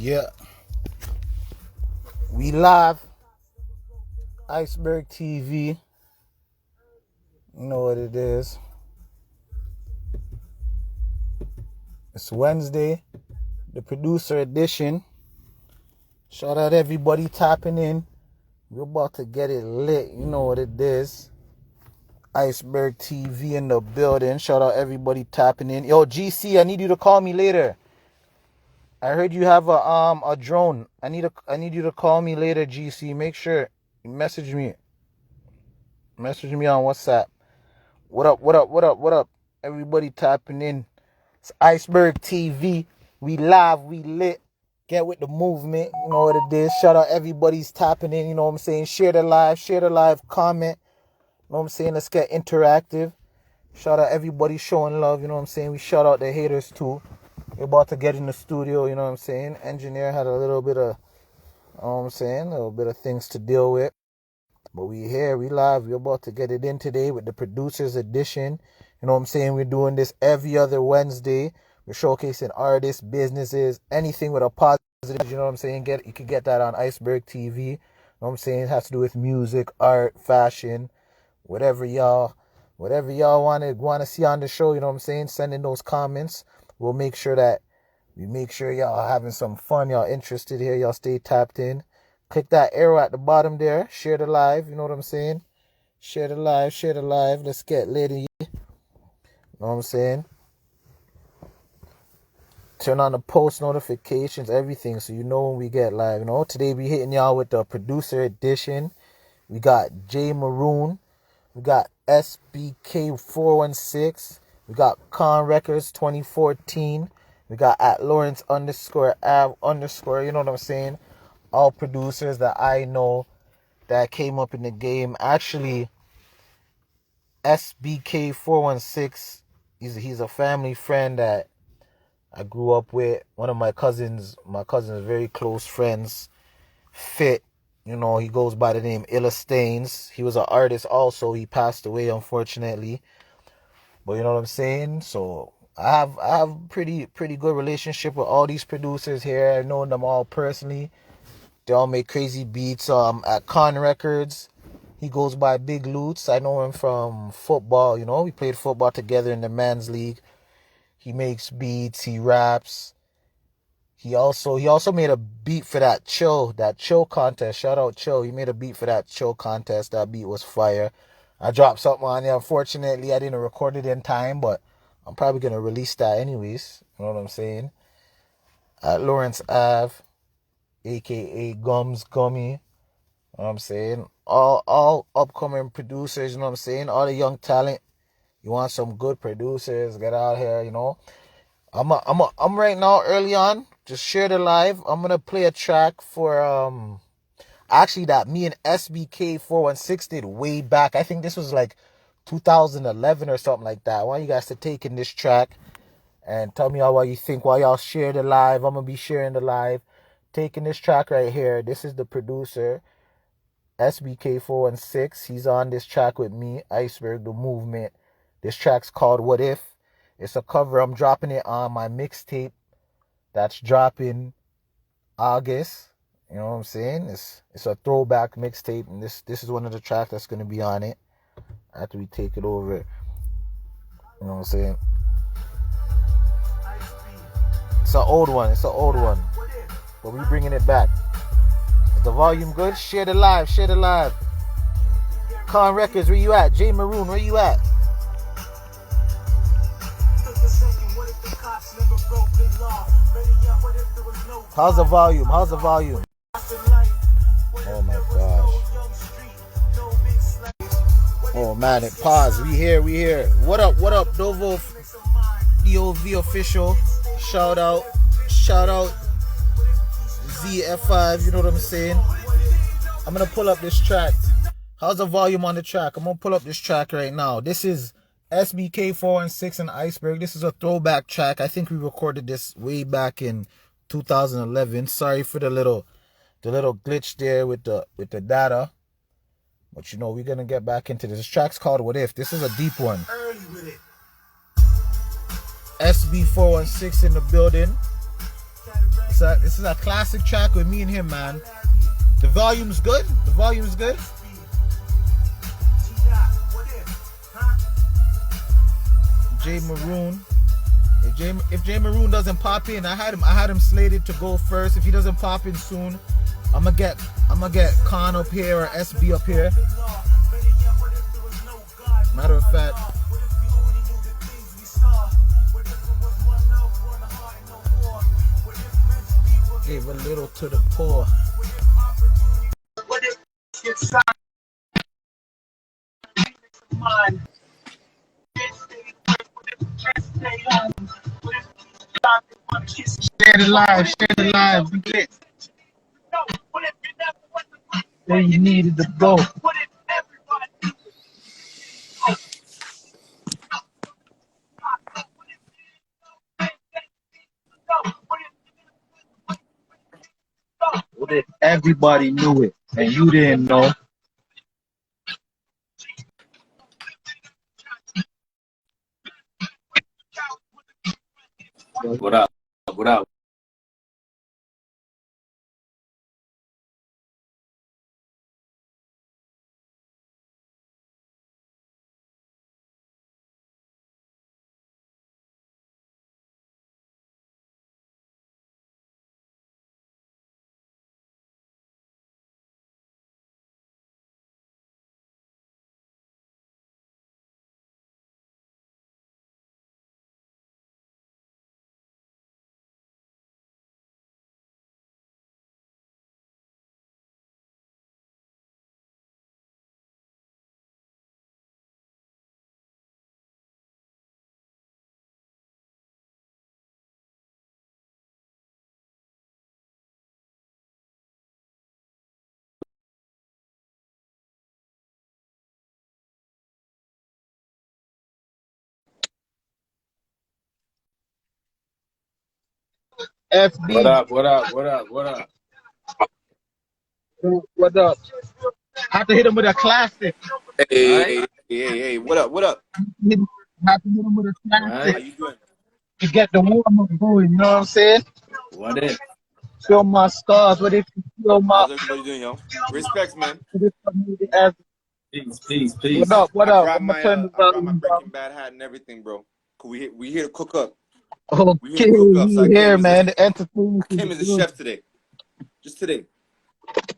Yeah, we live. Isebeurgtv. You know what it is. It's Wednesday, the producer edition. Shout out everybody tapping in. We're about to get it lit. You know what it is. Isebeurgtv in the building. Shout out everybody tapping in. Yo, GC, I need you to call me later. I heard you have a drone. I need you to call me later, GC. Make sure you message me. Message me on WhatsApp. What up? Everybody tapping in. It's Isebeurgtv. We live, we lit. Get with the movement. You know what it is. Shout out everybody's tapping in. You know what I'm saying? Share the live, comment. You know what I'm saying? Let's get interactive. Shout out everybody showing love. You know what I'm saying? We shout out the haters too. We're about to get in the studio. You know what I'm saying? Engineer had a little bit of, you know what I'm saying? A little bit of things to deal with. But we here, we live. We're about to get it in today with the producer's edition. You know what I'm saying? We're doing this every other Wednesday. We're showcasing artists, businesses, anything with a positive. You know what I'm saying? You can get that on Isebeurgtv. You know what I'm saying? It has to do with music, art, fashion, whatever y'all want to see on the show. You know what I'm saying? Send in those comments. We'll make sure y'all are having some fun. Y'all interested here. Y'all stay tapped in. Click that arrow at the bottom there. Share the live. You know what I'm saying? Share the live. Let's get lit. You know what I'm saying? Turn on the post notifications, everything, so you know when we get live. You know, today we hitting y'all with the producer edition. We got J Maroon. We got SBK 416. We got Con Records 2014. We got at Lawrence _Av _. You know what I'm saying? All producers that I know that came up in the game. Actually, SBK 416, he's a family friend that I grew up with. One of my cousins, very close friends, Fit. You know, he goes by the name Illa Stains. He was an artist also. He passed away, unfortunately. But you know what I'm saying? So I have pretty good relationship with all these producers here. I know them all personally. They all make crazy beats. At Con Records, he goes by Big Lutz. I know him from football. You know, we played football together in the men's league. He makes beats. He raps. He also made a beat for that chill contest. Shout out Chill. He made a beat for that chill contest. That beat was fire. I dropped something on there. Unfortunately, I didn't record it in time, but I'm probably gonna release that anyways. You know what I'm saying? At Lawrence Ave, aka Gums Gummy. You know what I'm saying? All upcoming producers, you know what I'm saying? All the young talent. You want some good producers, get out here, you know. I'm right now early on. Just share the live. I'm gonna play a track for actually that me and SBK 416 did way back. I think this was like 2011 or something like that. I want you guys to take in this track and tell me all what you think while y'all share the live. I'm gonna be sharing the live. Taking this track right here. This is the producer, SBK 416. He's on this track with me, Iceberg, the movement. This track's called What If. It's a cover. I'm dropping it on my mixtape that's dropping August. You know what I'm saying? It's a throwback mixtape, and this is one of the tracks that's going to be on it after we take it over. You know what I'm saying? It's an old one. But we bringing it back. Is the volume good? Share the live. Con Records, where you at? J Maroon, where you at? How's the volume? Oh my gosh. Oh man, it paused. We here. What up, Dovo DOV official. Shout out ZF5, you know what I'm saying? I'm gonna pull up this track. How's the volume on the track? I'm gonna pull up this track right now. This is SBK 416 and Iceberg. This is a throwback track. I think we recorded this way back in 2011. Sorry for the little glitch there with the data. But you know, we're gonna get back into this. This track's called What If. This is a deep one. SB 416 in the building. It's this is a classic track with me and him, man. The volume's good. The volume's good. J Maroon. If J Maroon doesn't pop in, I had him slated to go first. If he doesn't pop in soon, I'm gonna get Khan up here or SB up here. Matter of fact, gave a little to the poor. Share the live, where you needed to go. What if everybody knew it and you didn't know? What up? What up? FB. What up? What up? What up? What up? What up? I have to hit him with a classic. Hey, what up? What up? Have to hit him with a classic. How you doing? To get the warm up going, you know what I'm saying? What if? Feel my scars. What if you feel my... How's everybody doing, yo? Respects, man. Peace. What up? What up? I brought my Breaking Bad hat and everything, bro. We here to cook up. Okay, We here to cook up. So I here, came man. I came as a chef today. Just today.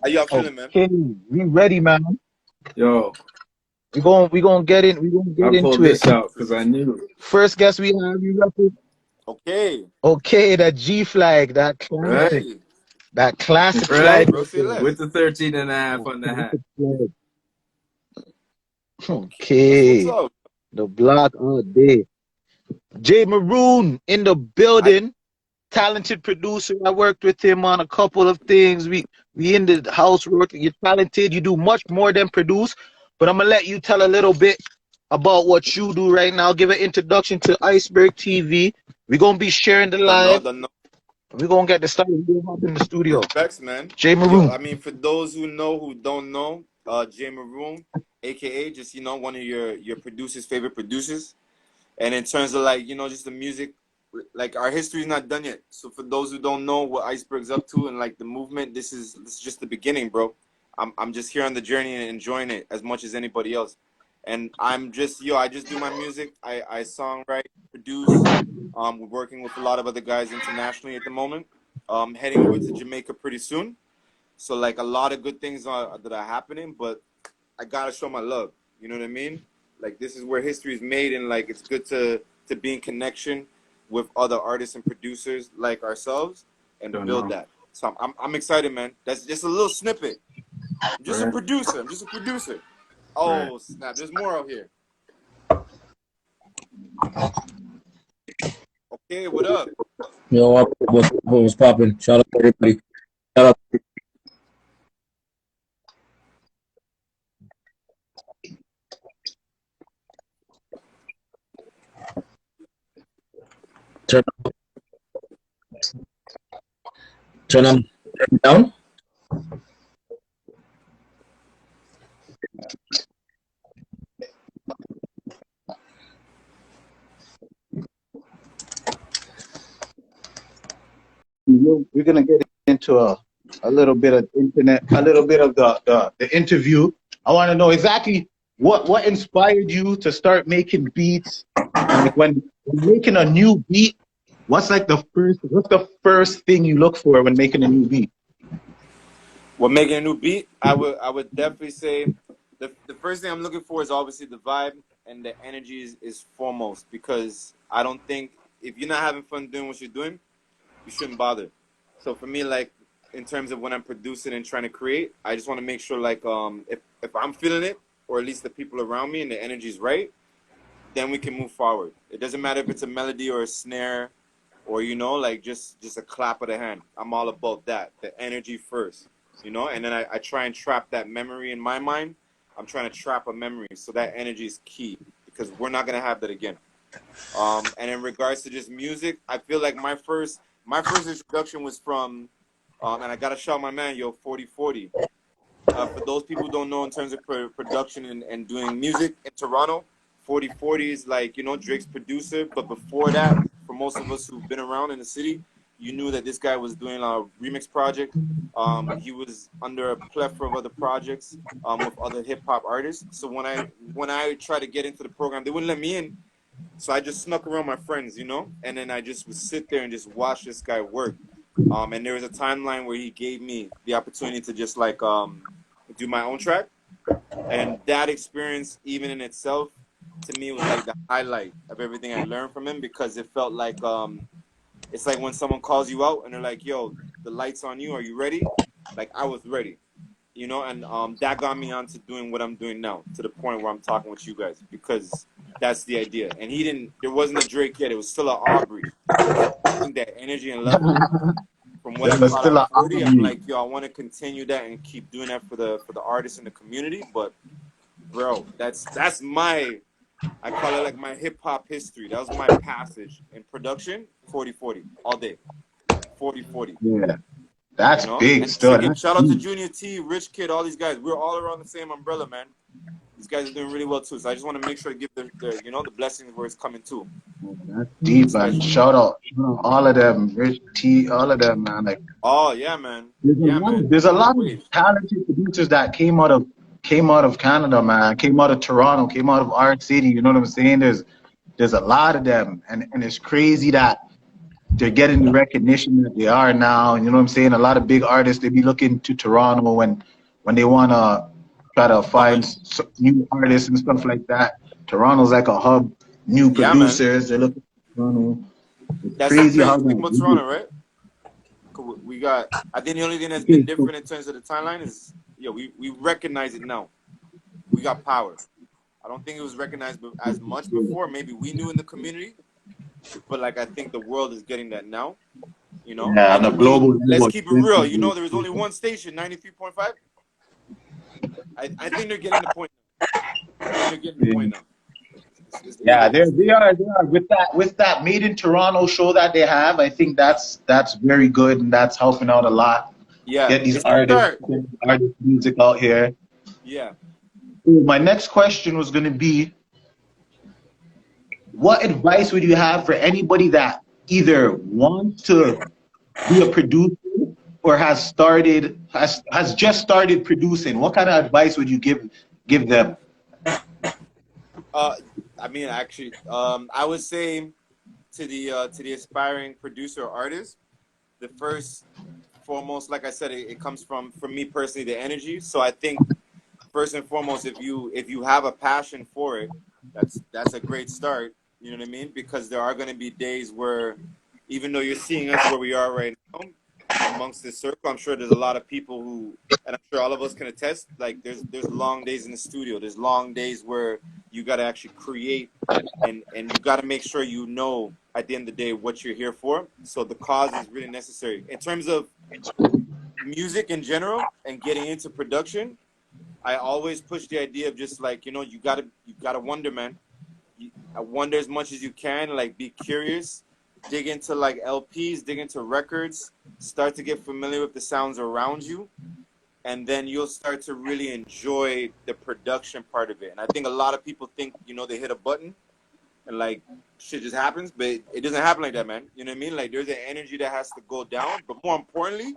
How y'all feeling, man? Okay, we ready, man. Yo, We gonna get in. We gonna get into this it. out because I knew. First guest we have, you repping. Okay, that G flag, that classic, Right. that classic Right. flag. Bro, say less. With the 13.5 on the hat. Okay, What's up? the block all day. J Maroon in the building. Talented producer. I worked with him on a couple of things. We in the house working. You're talented. You do much more than produce. But I'm gonna let you tell a little bit about what you do right now. Give an introduction to Isebeurgtv. We're gonna be sharing the live. We're gonna get the stuff in the studio. Respects, man. J Maroon. Yo, I mean, for those who know who don't know, J Maroon, aka just one of your producers' favorite producers. And in terms of like just the music, like our history is not done yet. So for those who don't know what Iceberg's up to and like the movement, this is just the beginning, bro. I'm just here on the journey and enjoying it as much as anybody else. And I'm just I just do my music. I songwrite, produce. We're working with a lot of other guys internationally at the moment. Heading over to Jamaica pretty soon. So like a lot of good things that are happening, but I gotta show my love. You know what I mean? Like this is where history is made, and like it's good to be in connection with other artists and producers like ourselves and build that. So I'm excited, man. That's just a little snippet. I'm just a producer. Oh snap! There's more out here. Okay, what up? Yo, what's popping? Shout out to everybody. Shout out. Turn them down. we're gonna get into a little bit of internet, a little bit of the interview. I want to know exactly what inspired you to start making beats, and like when making a new beat, what's the first thing you look for when making a new beat? Well, making a new beat, I would definitely say the first thing I'm looking for is obviously the vibe, and the energy is foremost, because I don't think if you're not having fun doing what you're doing, you shouldn't bother. So for me, like in terms of when I'm producing and trying to create, I just want to make sure like if I'm feeling it, or at least the people around me and the energy is right, then we can move forward. It doesn't matter if it's a melody or a snare, or like just a clap of the hand. I'm all about that. The energy first, and then I try and trap that memory in my mind. I'm trying to trap a memory, so that energy is key, because we're not gonna have that again. And in regards to just music, I feel like my first introduction was from, and I gotta shout my man, 4040. For those people who don't know, in terms of production and doing music in Toronto, 4040 is like, Drake's producer. But before that, for most of us who've been around in the city, you knew that this guy was doing a remix project. He was under a plethora of other projects with other hip hop artists. So when I tried to get into the program, they wouldn't let me in. So I just snuck around my friends, and then I just would sit there and just watch this guy work. And there was a timeline where he gave me the opportunity to just like do my own track. And that experience, even in itself, to me was like the highlight of everything I learned from him, because it felt like it's like when someone calls you out and they're like, yo, the light's on you, are you ready? Like, I was ready, and that got me onto doing what I'm doing now, to the point where I'm talking with you guys, because that's the idea. And there wasn't a Drake yet, it was still an Aubrey. I think that energy and level from what I caught at 40, I'm like, yo, I want to continue that and keep doing that for the artists in the community. But bro, that's my, I call it like my hip hop history. That was my passage in production. 4040 all day. 4040. Yeah, that's big and still. again, shout out to Junior T, Rich Kid, all these guys. We're all around the same umbrella, man. These guys are doing really well too. So I just want to make sure to give the the blessings where it's coming too. That's deep, man. Shout out all of them, Rich T, all of them, man. Like, oh yeah, man. There's a lot of talented producers that came out of Canada, man. Came out of Toronto, came out of our city. You know what I'm saying? There's a lot of them, and it's crazy that they're getting the recognition that they are now. You know what I'm saying? A lot of big artists, they be looking to Toronto when they want to try to find new artists and stuff like that. Toronto's like a hub. New producers, they're looking at Toronto. That's crazy how thing about Toronto, right? We got, I think the only thing that's been different in terms of the timeline is, we recognize it now. We got power. I don't think it was recognized as much before. Maybe we knew in the community, but like I think the world is getting that now. Yeah, on a global. Let's keep it real. There was only one station, 93.5. I think they're getting the point. They're getting the point now. Yeah, they are with that Made in Toronto show that they have. I think that's very good, and that's helping out a lot. Yeah, get these artist music out here. Yeah. My next question was going to be, what advice would you have for anybody that either wants to be a producer or has just started producing? What kind of advice would you give them? I mean, actually, I would say to the aspiring producer or artist, the first foremost, like I said, it comes from me personally, the energy. So I think first and foremost, if you have a passion for it, that's a great start. You know what I mean? Because there are going to be days where, even though you're seeing us where we are right now, amongst this circle, I'm sure there's a lot of people who, and I'm sure all of us can attest, like there's long days in the studio. There's long days where you got to actually create, and you got to make sure at the end of the day what you're here for. So the cause is really necessary. In terms of music in general and getting into production, I always push the idea of just like, you gotta wonder, man. I wonder as much as you can, like be curious, dig into like LPs, dig into records, start to get familiar with the sounds around you, and then you'll start to really enjoy the production part of it. And I think a lot of people think, they hit a button and like shit just happens, but it doesn't happen like that, man. You know what I mean? Like there's an energy that has to go down, but more importantly,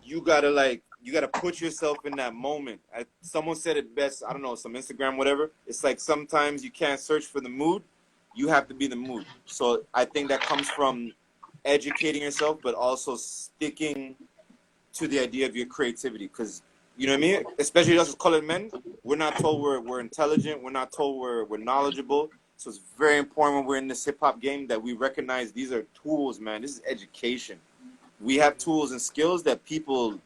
you gotta put yourself in that moment. Someone said it best. I don't know, some Instagram, whatever. It's like sometimes you can't search for the mood. You have to be the mood. So I think that comes from educating yourself, but also sticking to the idea of your creativity. Because you know what I mean? Especially us as colored men, we're not told we're intelligent. We're not told we're knowledgeable. So it's very important when we're in this hip hop game that we recognize these are tools, man. This is education. We have tools and skills that people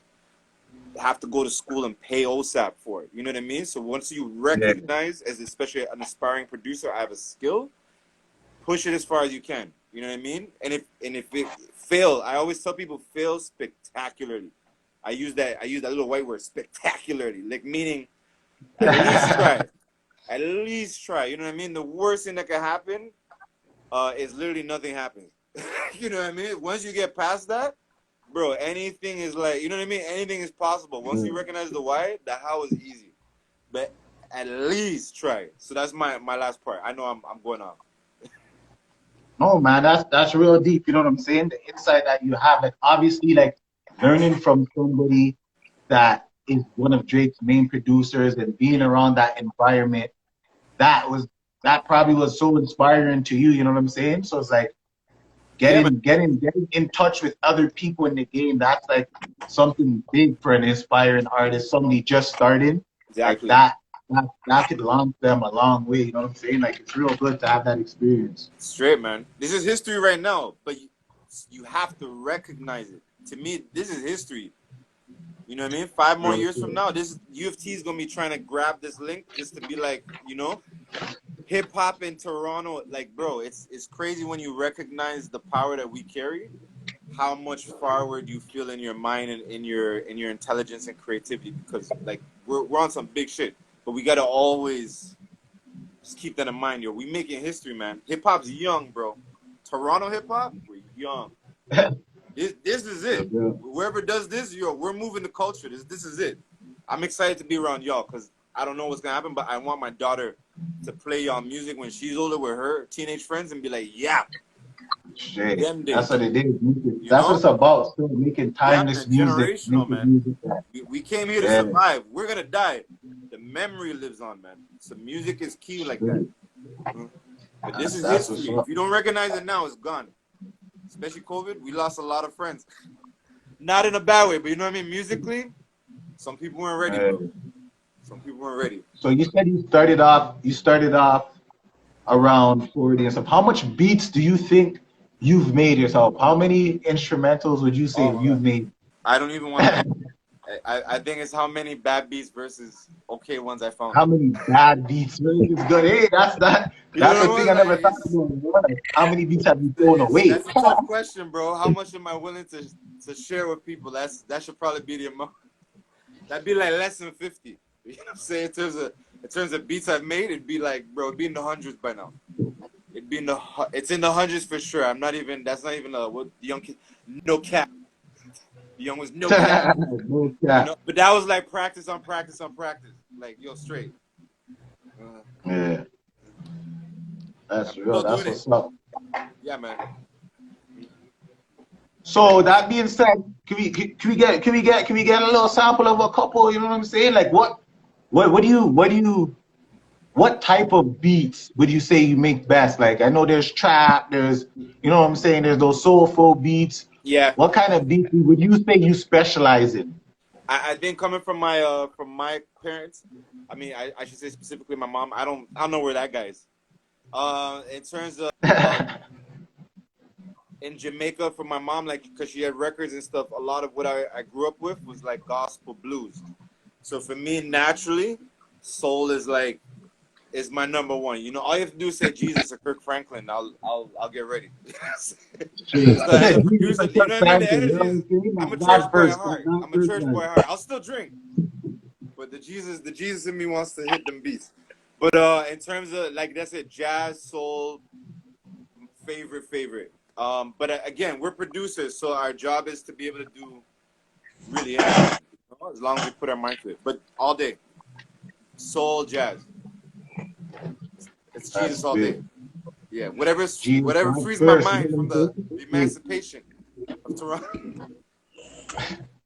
have to go to school and pay OSAP for it. You know what I mean? So once you recognize, as especially an aspiring producer, I have a skill, push it as far as you can. You know what I mean? And if it fail, I always tell people fail spectacularly. I use that little white word, spectacularly, like meaning at least try. At least try. You know what I mean? The worst thing that can happen is literally nothing happens. You know what I mean? Once you get past that, bro, anything is like, you know what I mean? Anything is possible. Once you recognize the why, the how is easy. But at least try. So that's my last part. I know I'm going off. No, man, that's real deep. You know what I'm saying? The insight that you have, like obviously, like learning from somebody that is one of Drake's main producers and being around that environment, that probably was so inspiring to you. You know what I'm saying? So it's like getting in touch with other people in the game. That's like something big for an inspiring artist, somebody just starting. Exactly. Like that could launch them a long way. You know what I'm saying? Like it's real good to have that experience. Straight, man. This is history right now, but you have to recognize it. To me, this is history. You know what I mean? 5 more years from now, this U of T is gonna be trying to grab this link just to be like, you know, hip hop in Toronto. Like, bro, it's crazy when you recognize the power that we carry. How much forward you feel in your mind and in your intelligence and creativity, because like we're on some big shit, but we gotta always just keep that in mind, yo. We making history, man. Hip hop's young, bro. Toronto hip hop, we're young. This is it. Whoever does this, yo, we're moving the culture. This is it. I'm excited to be around y'all because I don't know what's gonna happen, but I want my daughter to play y'all music when she's older with her teenage friends and be like, yeah. Shit. That's what it is. That's what it's about. Still making timeless music. Generational, man. We came here to survive. We're gonna die. The memory lives on, man. So music is key like that. But this is history. If you don't recognize it now, it's gone. Especially COVID, we lost a lot of friends. Not in a bad way, but you know what I mean? Musically, some people weren't ready, bro. Some people weren't ready. So you said you started off around 40 and stuff. How much beats do you think you've made yourself? How many instrumentals would you say you've made? I don't even want to. I think it's how many bad beats versus okay ones I found. How many bad beats versus good? Hey, that's the thing I never thought about. How many beats have you thrown away? That's a tough question, bro. How much am I willing to share with people? That should probably be the amount. That'd be like less than 50. You know what I'm saying? In terms of beats I've made, it'd be like, bro, it'd be in the hundreds by now. It's in the hundreds for sure. That's not even what the young kid, no cap. The young was no cap. No cap. You know? But that was like practice on practice on practice. Like, yo, straight. Yeah. That's real. That's what's up. Yeah, man. So that being said, can we get a little sample of a couple? You know what I'm saying? Like what type of beats would you say you make best? Like I know there's trap, there's you know what I'm saying, there's those soulful beats. Yeah. What kind of beats would you say you specialize in? I think coming from my parents, I mean I should say specifically my mom. I don't know where that guy is. In terms of in Jamaica for my mom, like because she had records and stuff, a lot of what I grew up with was like gospel blues. So for me, naturally, soul is my number one. You know, all you have to do is say Jesus or Kirk Franklin. I'll get ready. So you know what I mean? The energy is, I'm a church boy at heart. I'm a church boy at heart. I'll still drink, but the Jesus in me wants to hit them beats. But in terms of like that's it, jazz, soul, favorite. But again, we're producers, so our job is to be able to do really anything, you know, as long as we put our mind to it. But all day, soul, jazz. It's Jesus all day. Yeah, whatever Jesus whatever Christ frees my first. You mind from know the emancipation of Toronto,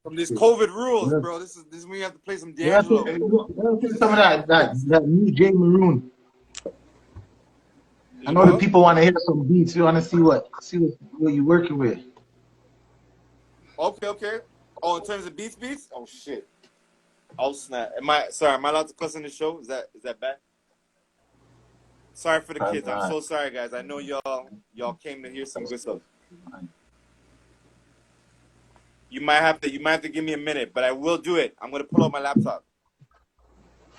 from these COVID rules, what bro. This is when you have to play some I'm saying? D'Angelo. You gotta play some of that new J Maroon. I You know the know? people want to hear some beats. You want to see what you're working with. Okay, okay. Oh, in terms of beats? Oh shit. Oh snap. Am I allowed to cuss on the show? Is that bad? Sorry for the kids. I'm so sorry, guys. I know y'all came to hear some good stuff. You might have to give me a minute, but I will do it. I'm gonna pull out my laptop.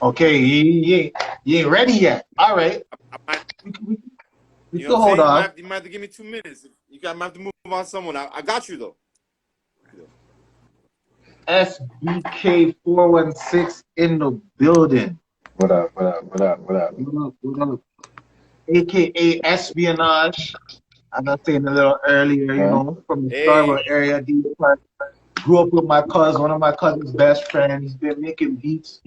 Okay, you ain't ready yet. All right, I might, we you know what can I'm hold saying? on. You might have to give me 2 minutes. I might have to move on someone. I got you though. SBK416 in the building. What up? What up? What up? What up? What up? AKA espionage. As I was saying a little earlier, from the Hey, Scarborough area, Deep Park. Grew up with my cousin, one of my cousin's best friends. Been making beats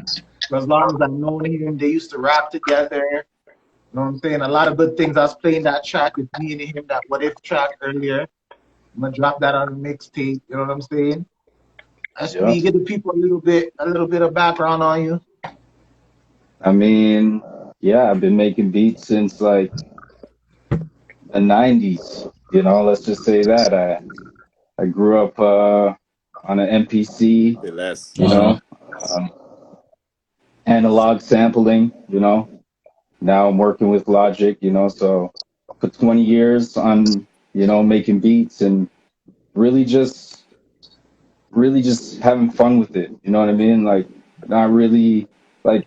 for as long as I've known him. They used to rap together. You know what I'm saying? A lot of good things. I was playing that track with me and him, that What If track earlier. I'm gonna drop that on the mixtape. You know what I'm saying? Yeah. SB, give the people a little bit of background on you. I mean, yeah, I've been making beats since like the '90s. Let's just say that I grew up on an MPC. say less. You know, um, analog sampling. Now I'm working with Logic. So for 20 years I'm making beats and really just really just having fun with it. You know what I mean? Like not really like.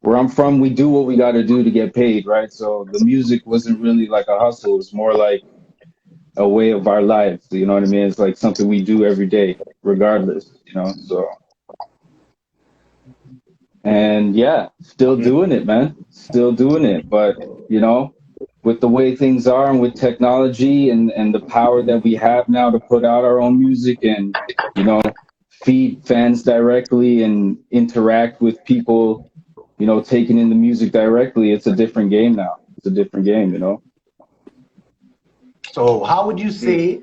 Where I'm from, we do what we got to do to get paid, right? So the music wasn't really like a hustle. It was more like a way of our lives. You know what I mean? It's like something we do every day, regardless, So, and yeah, still doing it, man. Still doing it. But, with the way things are and with technology and the power that we have now to put out our own music and, you know, feed fans directly and interact with people taking in the music directly, it's a different game now. It's a different game. So, how would you say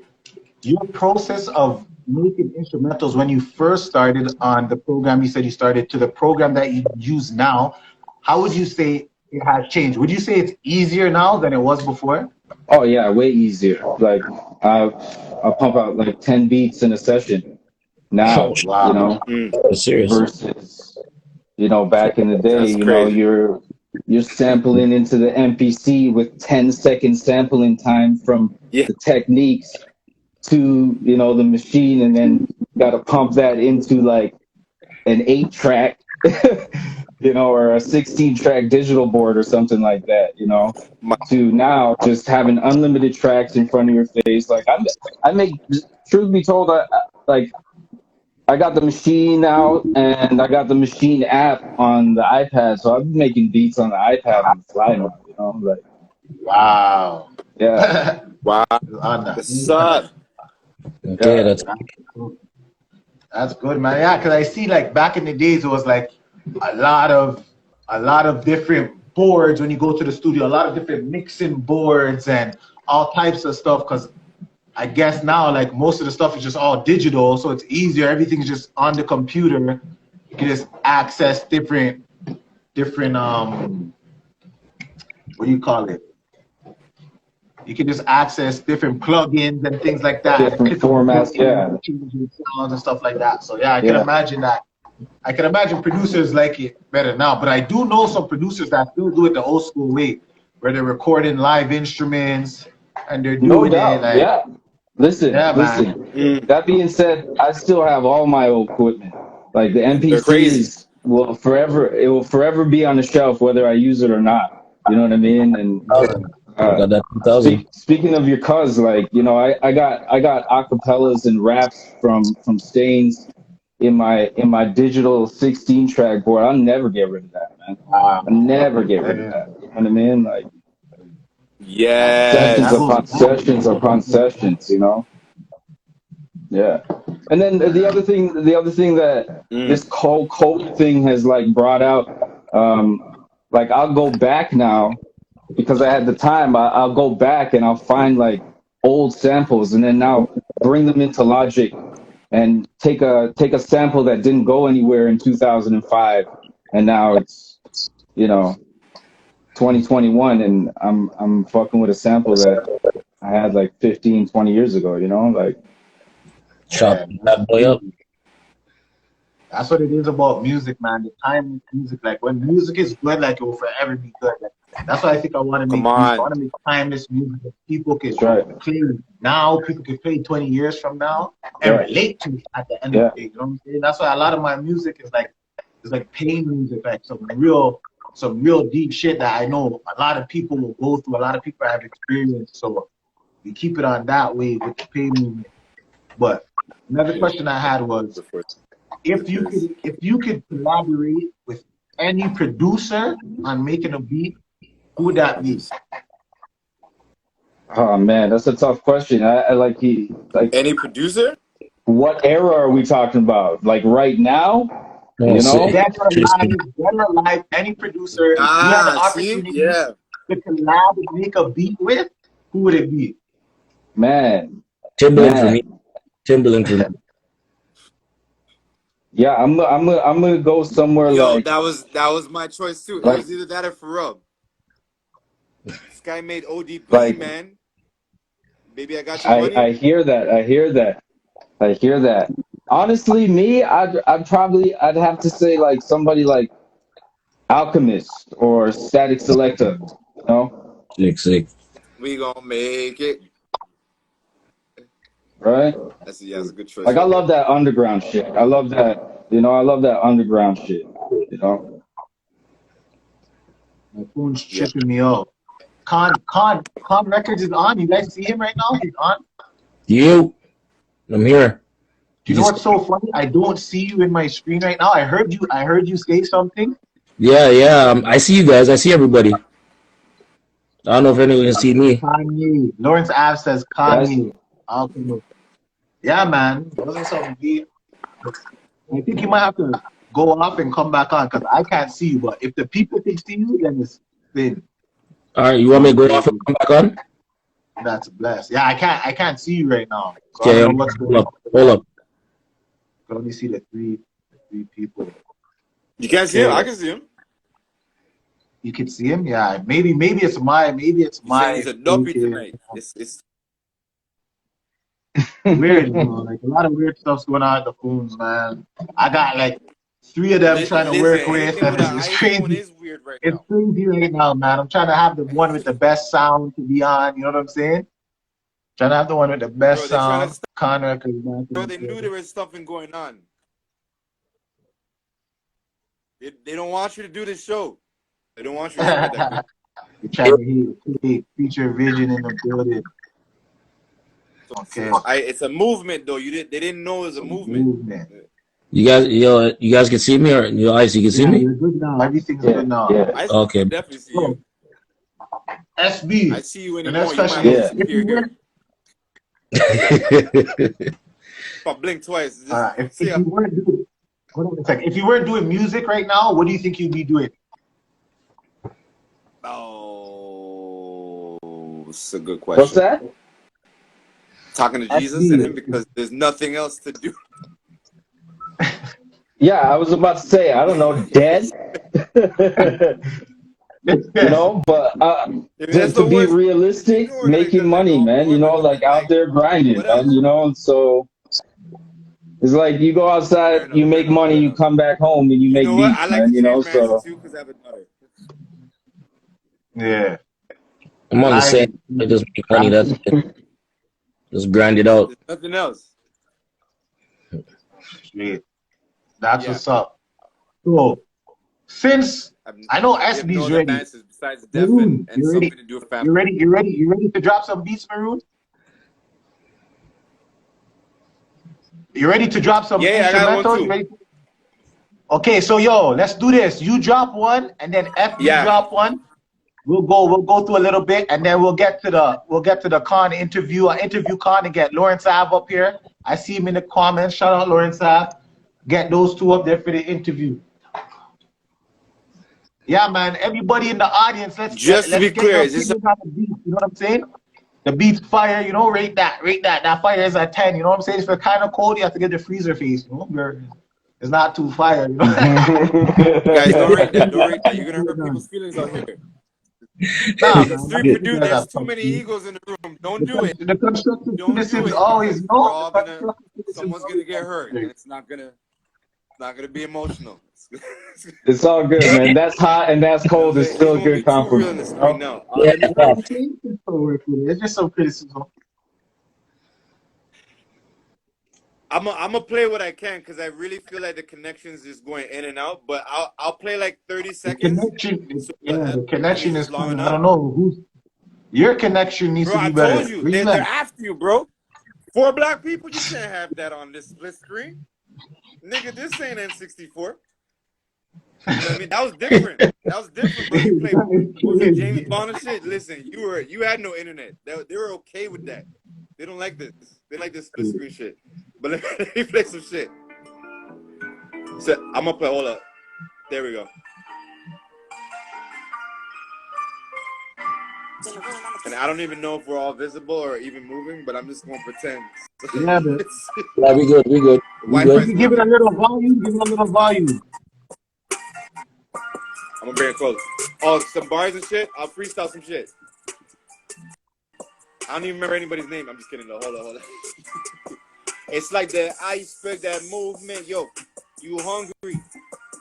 your process of making instrumentals when you first started on the program you said you started to the program that you use now? How would you say it has changed? Would you say it's easier now than it was before? Oh yeah, way easier. Like I'll pump out like 10 beats in a session now, Wow. Serious. versus back in the day, That's crazy. you're sampling into the MPC with 10-second sampling time from Yeah. the techniques to the machine, and then got to pump that into like an 8-track or a 16-track digital board or something like that, My, to now just having unlimited tracks in front of your face. Like I make, truth be told, like I got the machine now, and I got the machine app on the iPad, so I'm making beats on the iPad on the fly now. Like Wow. yeah, wow. On that. What's up? Okay, yeah, that's That's good, man. Yeah, because I see like back in the days it was like a lot of different boards when you go to the studio, a lot of different mixing boards and all types of stuff. Because I guess now like most of the stuff is just all digital, so it's easier. Everything's just on the computer. You can just access different what do you call it? You can just access different plugins and things like that, and different click a formats. button Yeah, and change the sounds and stuff like that. So yeah, yeah. I can imagine producers like it better now. But I do know some producers that still do it the old school way, where they're recording live instruments and they're No doing it doubt. like, Yeah. Listen, yeah, man. listen. That being said, I still have all my old equipment. Like the They're MPC crazy. it will forever be on the shelf whether I use it or not. You know what I mean? And I got that 2000. speaking of your cuz, like, I got acapellas and raps from Stains in my digital 16 track board. I'll never get rid of that, man. Wow. I'll never get rid of Yeah. that. You know what I mean? Like That sessions Yes. goes upon sessions upon sessions. Yeah. And then the other thing that this whole COVID thing has like brought out, like I'll go back now because I had the time, I'll go back and I'll find like old samples, and then now bring them into Logic and take a sample that didn't go anywhere in 2005, and now it's, you know, 2021, and I'm fucking with a sample that I had like 15, 20 years ago, you know, like. Chop Yeah, that boy up. that's what it is about music, man. The time music, like when music is good, like it will forever be good. Like, that's why I think I want to Come make music. I on. want to make timeless music that people can That's right. play now, people can play 20 years from now and Yeah. relate to it at the end Yeah. of the day. You know what I'm saying? That's why a lot of my music is like, it's like pain music, like some real deep shit that I know a lot of people will go through, a lot of people have experienced. So we keep it on that way with the pain movement. But another question I had was, if you could collaborate with any producer on making a beat, who would that be? Oh man, that's a tough question. I like Any producer? what era are we talking about? Like right now, Oh, you know? sick. Dead or alive, any producer. If you had the See? opportunity Yeah. to collab and make a beat with, who would it be? Man, Timberland for man. me. Timberland for me. Yeah, I'm gonna go somewhere Yo, like that was my choice too. It like was either that or Pharrell. This guy made ODB, like man. Baby, I got your money. I hear that. I hear that. I hear that. Honestly, me, I'd have to say like somebody like Alchemist or Static Selector, you know? Sick, sick. We gonna make it. Right? That's a good choice Like I right there. love that underground shit. I love that, you know, I love that underground shit, you know? My phone's Yeah. tripping me out. Con Records is on. You guys see him right now? He's on. You. I'm here. Do you know what's so funny? I don't see you in my screen right now. I heard you say something. Yeah, yeah. I see you guys. I see everybody. I don't know if anyone can see me. Kanye. Lawrence Ave says Yes. Kanye. Okay. Yeah, man. Wasn't something deep. I think you might have to go off and come back on because I can't see you. But if the people can see you, then it's thin. All right, you want me to go off and come back on? That's blessed. Yeah, I can't see you right now. So I Okay, don't know what's going on. hold up. I can only see the three people. You can't see him? I can see him. You can see him? Yeah. Maybe it's my He's a dopey tonight. It's weird, you know, like a lot of weird stuff's going on at the phones, man. I got like 3 of them trying to work with. Anything with an It's iPhone crazy. is weird right It's now. crazy right now, man. I'm trying to have the one with the best sound to be on. You know what I'm saying? Trying to have the one with the best Bro, they're trying to sound. stop. Connor, Bro, they knew there was something going on. They don't want you to do this show. They don't want you to spread that quick. You're trying to hear feature vision in the building. Okay. It's a movement though. They didn't know it was a movement. You guys can see me, or your eyes? You can see me? You're good now. Everything's good now. Yeah. I Okay. definitely see you. SB. I see you The anymore. next You might question have is, to disappear here. I'll blink twice. Just, if you weren't doing, hold on a second. If you weren't doing music right now, what do you think you'd be doing? Oh, it's a good question. What's that? Talking to Jesus and him because there's nothing else to do. Yeah, I was about to say, I don't know, dead. You know, but to be realistic, making money, man, you know, like out there grinding, man, you know, so it's like you go outside, you make money, you come back home and you make beats, I like man, to you know, change marriages so. too because I have a daughter. Yeah. I'm on the same. I just make money. That's it. Just grind it out. There's nothing else. That's what's up. So, since I know SB's ready, besides deaf and something to do with family. You ready to drop some beats, Maroon? You ready to drop some instrumentals? Ready? Okay, so yo, let's do this. You drop one, and then FB drop one. We'll go through a little bit, and then we'll get to the Khan interview. I interview Khan and get Lawrence Ave up here. I see him in the comments. Shout out Lawrence Ave. Get those two up there for the interview. Yeah, man. Everybody in the audience, Just to let's be get clear, your is this opinions on the beat. You know what I'm saying? The beat's fire. You know, rate that. That fire is a 10. You know what I'm saying? If it's kind of cold, you have to get the freezer face. You know, it's not too fire. You know. guys, don't rate that. Don't rate that. You're gonna hurt people's feelings out here. Nah, It's man. three You producers. guys There's have too some many beat. egos in the room. Don't do it. The constructive Don't do criticism it always, because we're no. all The gonna. constructive criticism Someone's gonna always get hurt, and necessary. it's not gonna be emotional. It's all good, man. That's hot and that's You know what I'm cold is saying? He's still a moving good too real compliment, in the you screen know? now. Yeah, Let me. You know what I'm saying? It's just some criticism. I'm gonna play what I can because I really feel like the connections is going in and out. But I'll play like 30 The seconds. connection, So yeah, the at least connection it's is long kind of, I enough, don't know who's, your connection needs bro. to I be told better. you Where you they're at? after you, bro. 4 black people, you can't have that on this split screen, nigga. This ain't N64. You know what I mean? That was different. That was different, bro. You played, what was it, James Bond and shit? Listen, you had no internet. They were okay with that. They don't like this. They like this split screen shit. But let me play some shit. So I'm gonna play. Hold up. There we go. And I don't even know if we're all visible or even moving, but I'm just gonna pretend. Yeah, man. yeah, we good, we good, we Wi-Fi good. is Give it a working. little volume, give it a little volume. I'm gonna bring it close. Oh, some bars and shit. I'll freestyle some shit. I don't even remember anybody's name. I'm just kidding though. Hold on. It's like the iceberg, that movement. Yo, you hungry?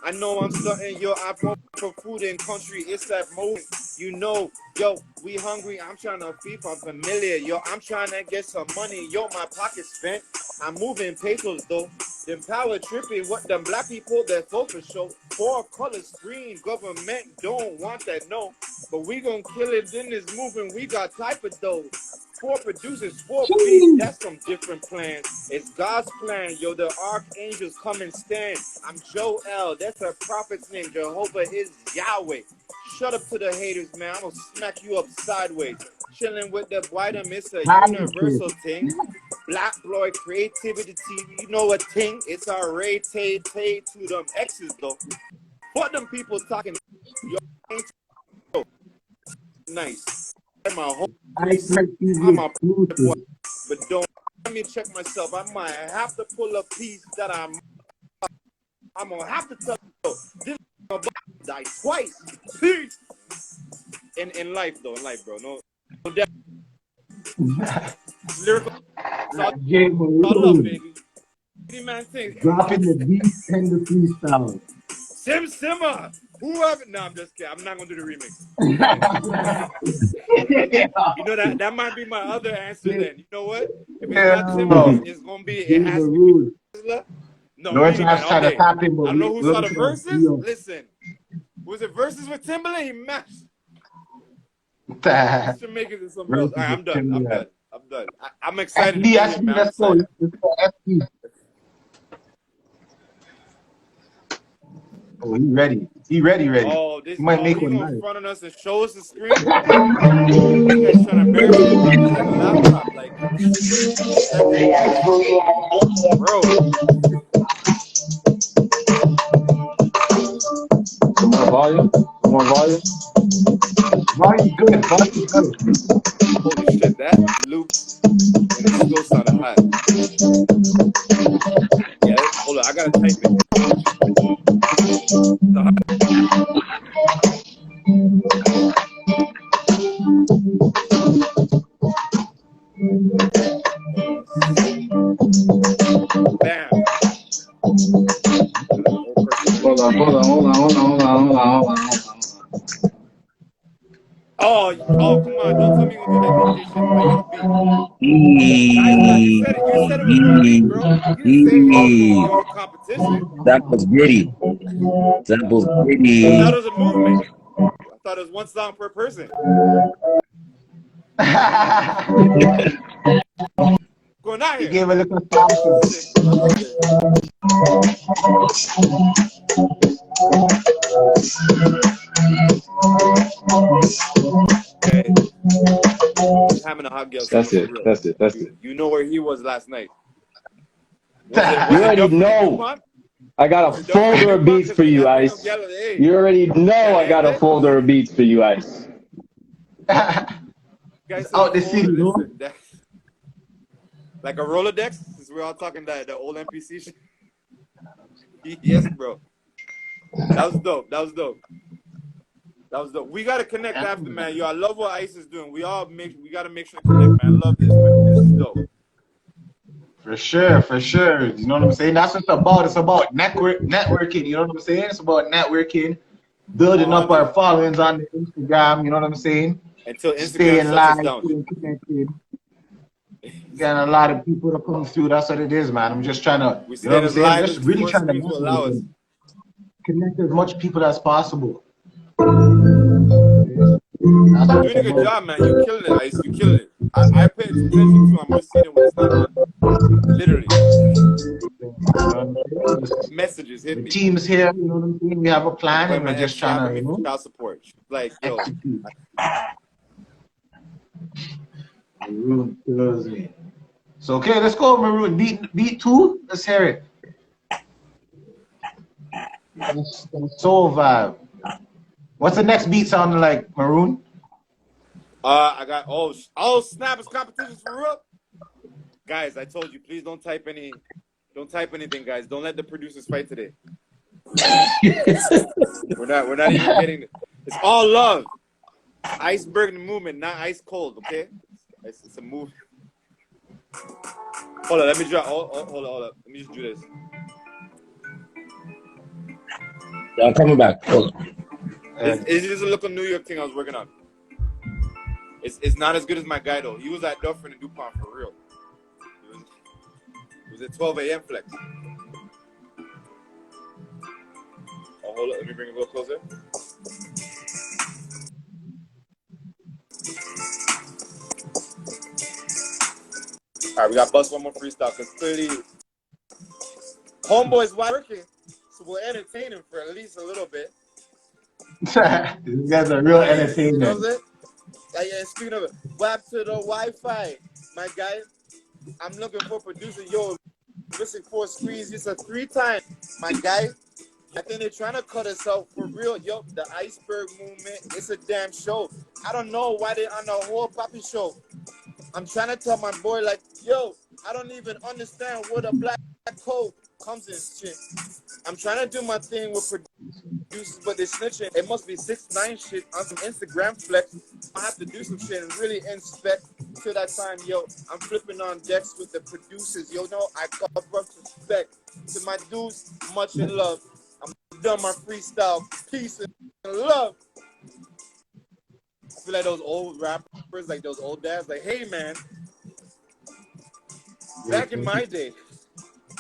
I know I'm starting, yo, I want for food in country. It's that moment, you know, yo, we hungry. I'm trying to feed from familiar. Yo, I'm trying to get some money. Yo, my pocket spent. I'm moving pesos though. Them power tripping. What them black people that focus show. 4 color screen. Government don't want that, no. But we gonna kill it in this movement. We got type of those. 4 producers, 4 beats, that's some different plans. It's God's plan, yo, the archangels come and stand. I'm Joel, that's a prophet's name. Jehovah is Yahweh. Shut up to the haters, man. I'm gonna smack you up sideways. Chilling with the white, it's a universal thing. Black boy creativity, you know a thing. It's our Ray Tay to them X's, though. What them people talking? Yo, ain't nice. I'm a whole I'm a boy, but don't let me check myself. I might have to pull a piece that I'm gonna have to tell you. This die twice. Peace. In life though, bro. No death. Lyrical. It's all love, baby. Any man thing. Dropping the beat and the freestyle. Simmer. Whoever. No, I'm just kidding. I'm not gonna do the remix. You know that might be my other answer then. You know what? If it's not Timber, it's gonna be. It has to be Sizzler. No, North Beanie Man has all trying to day. tap in, but I don't know who saw the to verses. Listen, was it verses with Timberland? He matched. that. Jamaicans and something else. All right, I'm done. I'm excited SB, to be here, man. I'm let's go. excited. Let's go, SB. Oh, he ready. He ready. Oh, He might make he one gonna nice. front on us and show us the screen. You guys trying to embarrass me with this like laptop, like bro. Some more volume? Volume's good. Holy shit, that loops and it still sounded hot. Yeah, hold on, I gotta type it. Bam. Hold on. Oh, come on! Don't tell me you're gonna do that DJ shit. Play me the beat. Nice. No, you said it was one beat, bro. You didn't say it was gonna be all competition. That was gritty. That was I thought gritty. it was a movement. I thought it was one song per person. Going out He here. gave a little sample. I love it. Okay. He's having a hot girl. That's it. You know where he was last night. You already know. I got a Don't bring folder them of back beats because for we you, not bring them Ice. yellow. Hey, You already know I got a hey, folder of beats for you, Ice. guys It's said a out the folder. city, bro. Listen, that, like a Rolodex. Since we're all talking that the old NPC shit. Yes, bro. That was dope. That was dope. That was dope. We gotta connect after, man. Yo, I love what Ice is doing. We gotta make sure to connect, man. I love this, man. This is dope. For sure, for sure. You know what I'm saying? That's what it's about. It's about networking. You know what I'm saying? It's about networking, building up our 100. followings on the Instagram. You know what I'm saying? Until Instagram Staying shuts us live, down. staying connected. Getting a lot of people to come through. That's what it is, man. I'm just trying to, We you know what staying I'm as saying? live Just as really more trying to screens will allow network us. and connect as much people as possible. That's what Doing it's a good about. job, man. You killing it, Ice. You killing it. I pay attention to. I'm just seeing it when it's not on. Literally, You know what I'm saying? messages hit The me. team's here. You know what I'm saying? We have a I'm plan, playing and my we're ex just trying trapping to, me you for know, child support. She's like, yo, execute. Maroon kills me. So okay, let's go, Maroon. Beat two. Let's hear it. That's soul vibe. What's the next beat sounding like, Maroon? I got snap! It's competitions for real, guys. I told you, please don't type anything, guys. Don't let the producers fight today. We're not even getting it. It's all love. Iceberg movement, not ice cold. Okay, it's a move. Hold on, let me drop. Hold on. Let me just do this. Yeah, I'm coming back. Hold on. It's just a local New York thing I was working on. It's not as good as my guy though. He was at Dufferin and DuPont for real. It was at 12 a.m. flex. Oh, hold on. Let me bring it a little closer. All right, we got bust one more freestyle because clearly homeboy's working, so we'll entertain him for at least a little bit. These guys are real You know entertainment. what I'm saying? Yeah, speaking of it, whap to the Wi-Fi, my guy. I'm looking for producer. Yo, missing 4 screens. It's a 3-time, my guy. I think they're trying to cut us out for real. Yo, the Iceberg movement, it's a damn show. I don't know why they on the whole poppy show. I'm trying to tell my boy, like, yo, I don't even understand where the black code comes in shit. I'm trying to do my thing with producers, but they're snitching. It must be 6ix9ine shit on some Instagram flex. I have to do some shit and really inspect. Till that time, yo, I'm flipping on decks with the producers. Yo, no, I got rough respect to my dudes. Much in love. I'm done my freestyle. Peace and love. I feel like those old rappers, like those old dads, like, hey man, back in my day,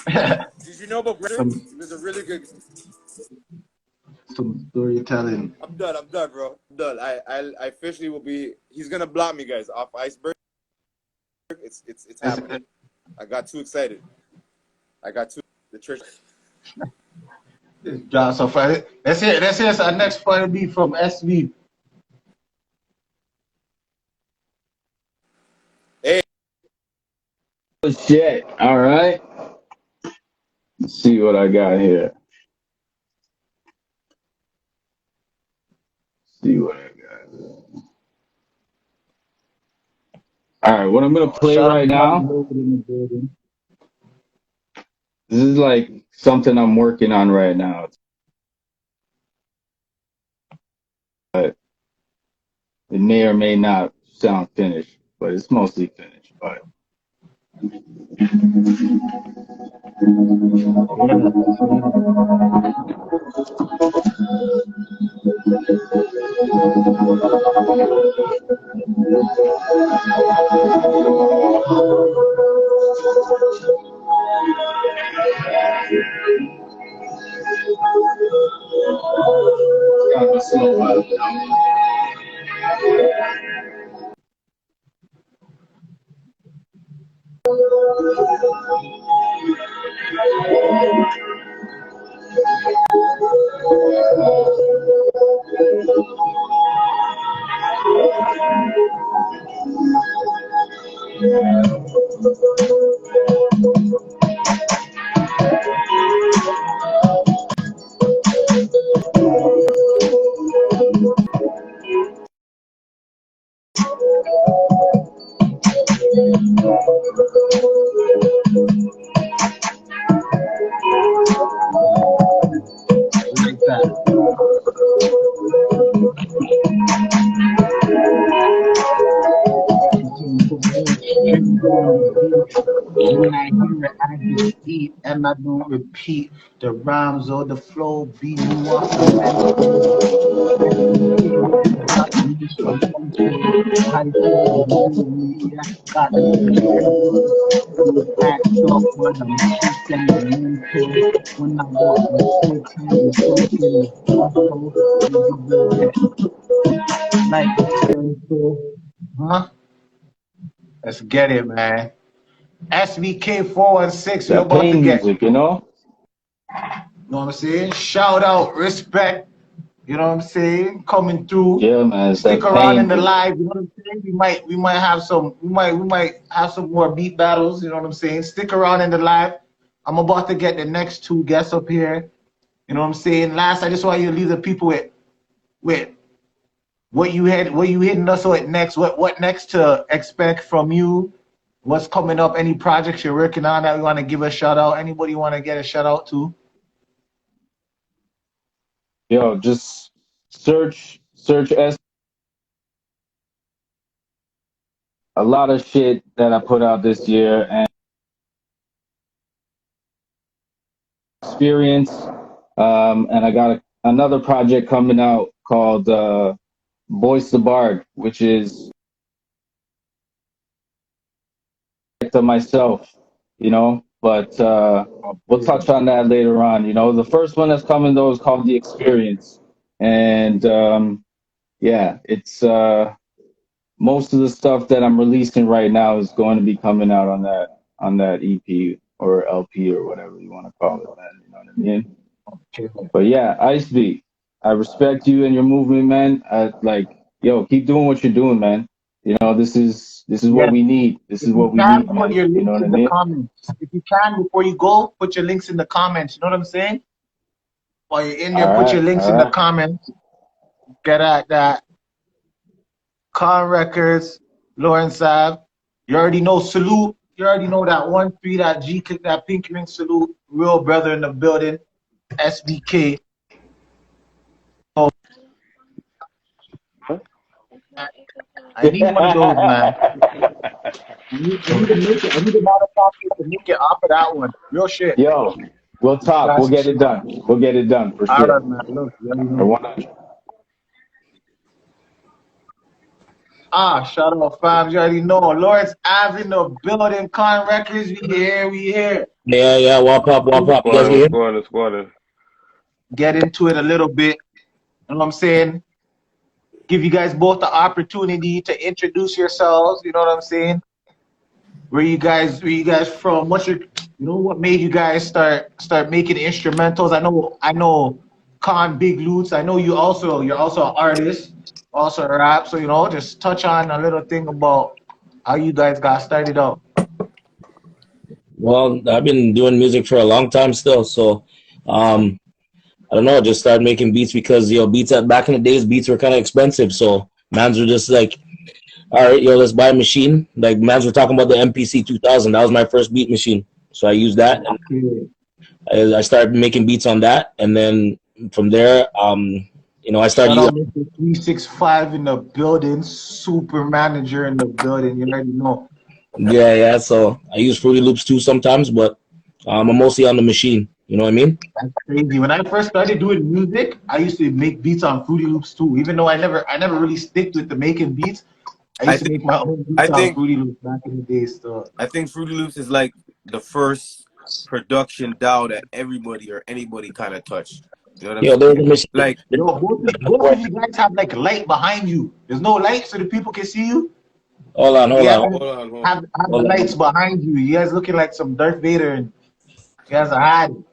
did you know about Greg? He was a really good. Some storytelling. I'm done, bro. I'm done. I officially will be. He's gonna block me, guys, off Iceberg. It's happening. I got too excited. The church. Drop so far. Let's hear our next funny beat from SV. Hey, Oh, shit. All right. Let's see what I got here. See what I got here. All right, what I'm gonna play Shout out right to now. Logan in the building. This is like something I'm working on right now. But it may or may not sound finished, but it's mostly finished. But it's kind of a slow one, you know? Like that. Put more strings on the beats. When I hear it, I just eat, and I don't repeat the rhymes or the flow. Be new off the mental. SBK is got the instrumental. High feel the yeah, got the instrumental. You act up, but I'm too sentimental. When I walk the sticks, I be smoking the tempo. Like the tempo. Huh? Let's get it, man. SVK 416, we're That about to pain get, you music, you know? know what I'm saying? Shout out, respect, you know what I'm saying? Coming through. Yeah, man, it's Stick that around in pain the music. live, you know what I'm saying? We might have some more beat battles, you know what I'm saying? Stick around in the live. I'm about to get the next two guests up here. You know what I'm saying? Last, I just want you to leave the people with what you hitting us with next, what next to expect from you. What's coming up? Any projects you're working on that we want to give a shout out? Anybody want to get a shout out to? Yo, just search S. A lot of shit that I put out this year and experience. And I got another project coming out called Isebeurg, which is to myself, you know. But we'll touch on that later on. You know, the first one that's coming though is called The Experience, and yeah, it's most of the stuff that I'm releasing right now is going to be coming out on that EP or LP or whatever you want to call it, man. You know what I mean? But yeah, Ice B, I respect you and your movement, man. Like, yo, keep doing what you're doing, man. You know, this is Yeah. what we need. This If is you what we can, need, put man. your You know links what I in the mean? comments. If you can, before you go, put your links in the comments. You know what I'm saying? While you're in there, All put your right, links all in the right. comments. Get at that. Con Records, Lawrence Ave. You already know salute. You already know that 1-3, that G click, that pink ring salute. Real brother in the building. SBK. Oh, I need one of those, man. I need to make it. I need a lot of copies to make it off of that one. Real shit. Yo, we'll talk. We'll That's get it done. We'll get it done for all sure. right, man. Look, you already Or know. 100. Ah, shout out, fam. You already know. Lawrence Ave in the building. Con Records. We here. We here. Yeah, yeah, wop up, wop up. You guys Squatter, can hear? squatter, squatter. Get into it a little bit. You know what I'm saying? Give you guys both the opportunity to introduce yourselves. You know what I'm saying? Where you guys from? What's your, what made you guys start making instrumentals? I know Con Big Loots. I know you're also an artist, also a rap. So just touch on a little thing about how you guys got started out. Well, I've been doing music for a long time still, so I don't know, just started making beats because beats back in the days, beats were kind of expensive, so mans were just like, all right, let's buy a machine. Like mans were talking about the MPC 2000. That was my first beat machine, so I used that. Okay. And I started making beats on that, and then from there, I started Shout using. out Mr. 365 in the building, super manager in the building. You already know. Yeah, yeah. So I use Fruity Loops too sometimes, but I'm mostly on the machine. You know what I mean? That's crazy. When I first started doing music, I used to make beats on Fruity Loops too. Even though I never really sticked with the making beats, I I used to think make my own I beats on think Fruity Loops back in the day. So I think Fruity Loops is like the first production DAW that everybody or anybody kind of touched. You know what I'm There was a saying? machine. Like, yo, both of you guys have like light behind you. There's no light so the people can see you. Hold on, You hold guys on, Hold on. have the hold on. lights behind you. You guys looking like some Darth Vader, and you guys are hiding.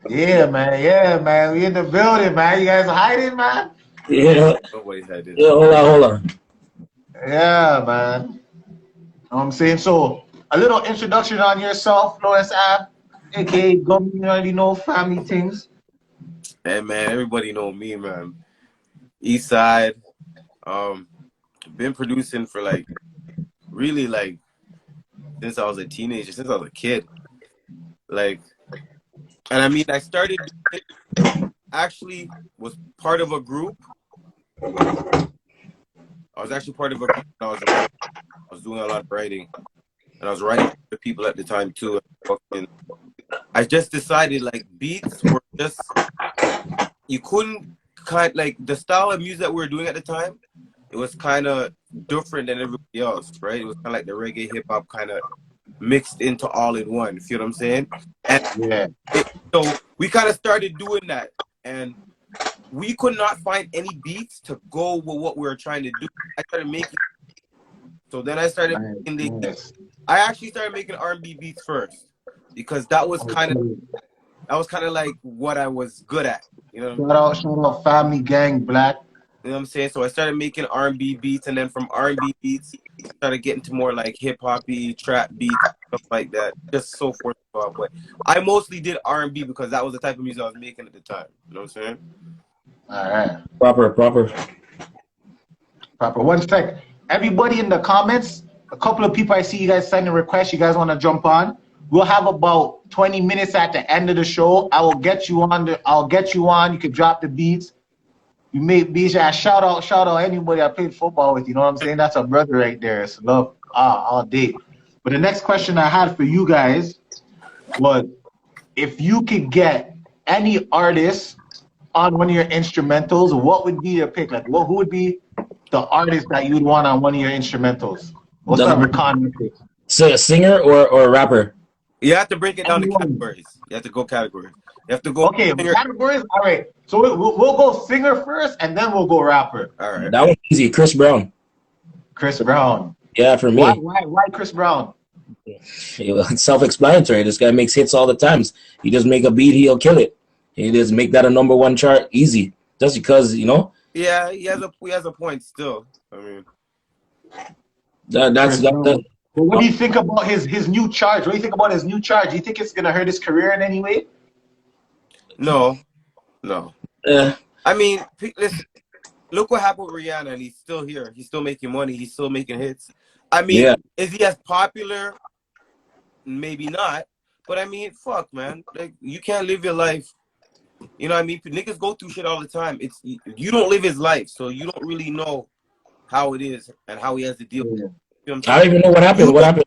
Yeah, man. Yeah, man. We in the building, man. You guys are hiding, man. Yeah, nobody's had this. yeah. Hold on. Yeah, man. Know what I'm saying? So, a little introduction on yourself, Lois App, aka Gummy, you already know family things. Hey man, everybody know me, man. East Side, been producing for like really like since I was a teenager, since I was a kid. Like, and I mean, I started actually was part of a group. I was actually part of a group. I was doing a lot of writing, and I was writing for people at the time too. And I just decided like beats were just you couldn't kind like the style of music that we were doing at the time. It was kind of different than everybody else, right? It was kind of like the reggae hip hop kind of mixed into all in one. You feel what I'm saying? And Yeah. so we kind of started doing that, and we could not find any beats to go with what we were trying to do. I started making. So then I started making Nice. I actually started making R&B beats first because that was kind of like what I was good at. You know. Shout out Family Gang Black. You know what I'm saying? So I started making R&B beats, and then from R&B beats, I started getting to more like hip-hoppy, trap beats, stuff like that, just so forth and so on. But I mostly did R&B because that was the type of music I was making at the time. You know what I'm saying? All right. Proper. 1 sec. Everybody in the comments, a couple of people I see you guys sending requests. You guys want to jump on? We'll have about 20 minutes at the end of the show. I will get you on. I'll get you on. You can drop the beats. You make beats. Shout out anybody I played football with. You know what I'm saying? That's a brother right there. It's love all day. But the next question I had for you guys was, if you could get any artist on one of your instrumentals, what would be your pick? Like, who would be the artist that you'd want on one of your instrumentals? We'll start with Con. So a singer or a rapper? You have to break it down to categories. You have to go categories. You have to go. Okay, categories. All right. So we'll go singer first, and then we'll go rapper. All right. That one's easy. Chris Brown. Chris Brown. Yeah, for me. Why Chris Brown? It's self-explanatory. This guy makes hits all the times. He just make a beat, he'll kill it. He just make that a #1 chart easy. Just because, you know. Yeah, he has a point still. I mean, that's. Well, what do you think about his new charge? What do you think about his new charge? Do you think it's gonna hurt his career in any way? No. I mean, listen. Look what happened with Rihanna, and he's still here. He's still making money. He's still making hits. I mean, is he as popular? Maybe not. But I mean, fuck, man. Like, you can't live your life. You know what I mean? Niggas go through shit all the time. You don't live his life, so you don't really know how it is and how he has to deal with it. You know I don't even know what happened. What happened?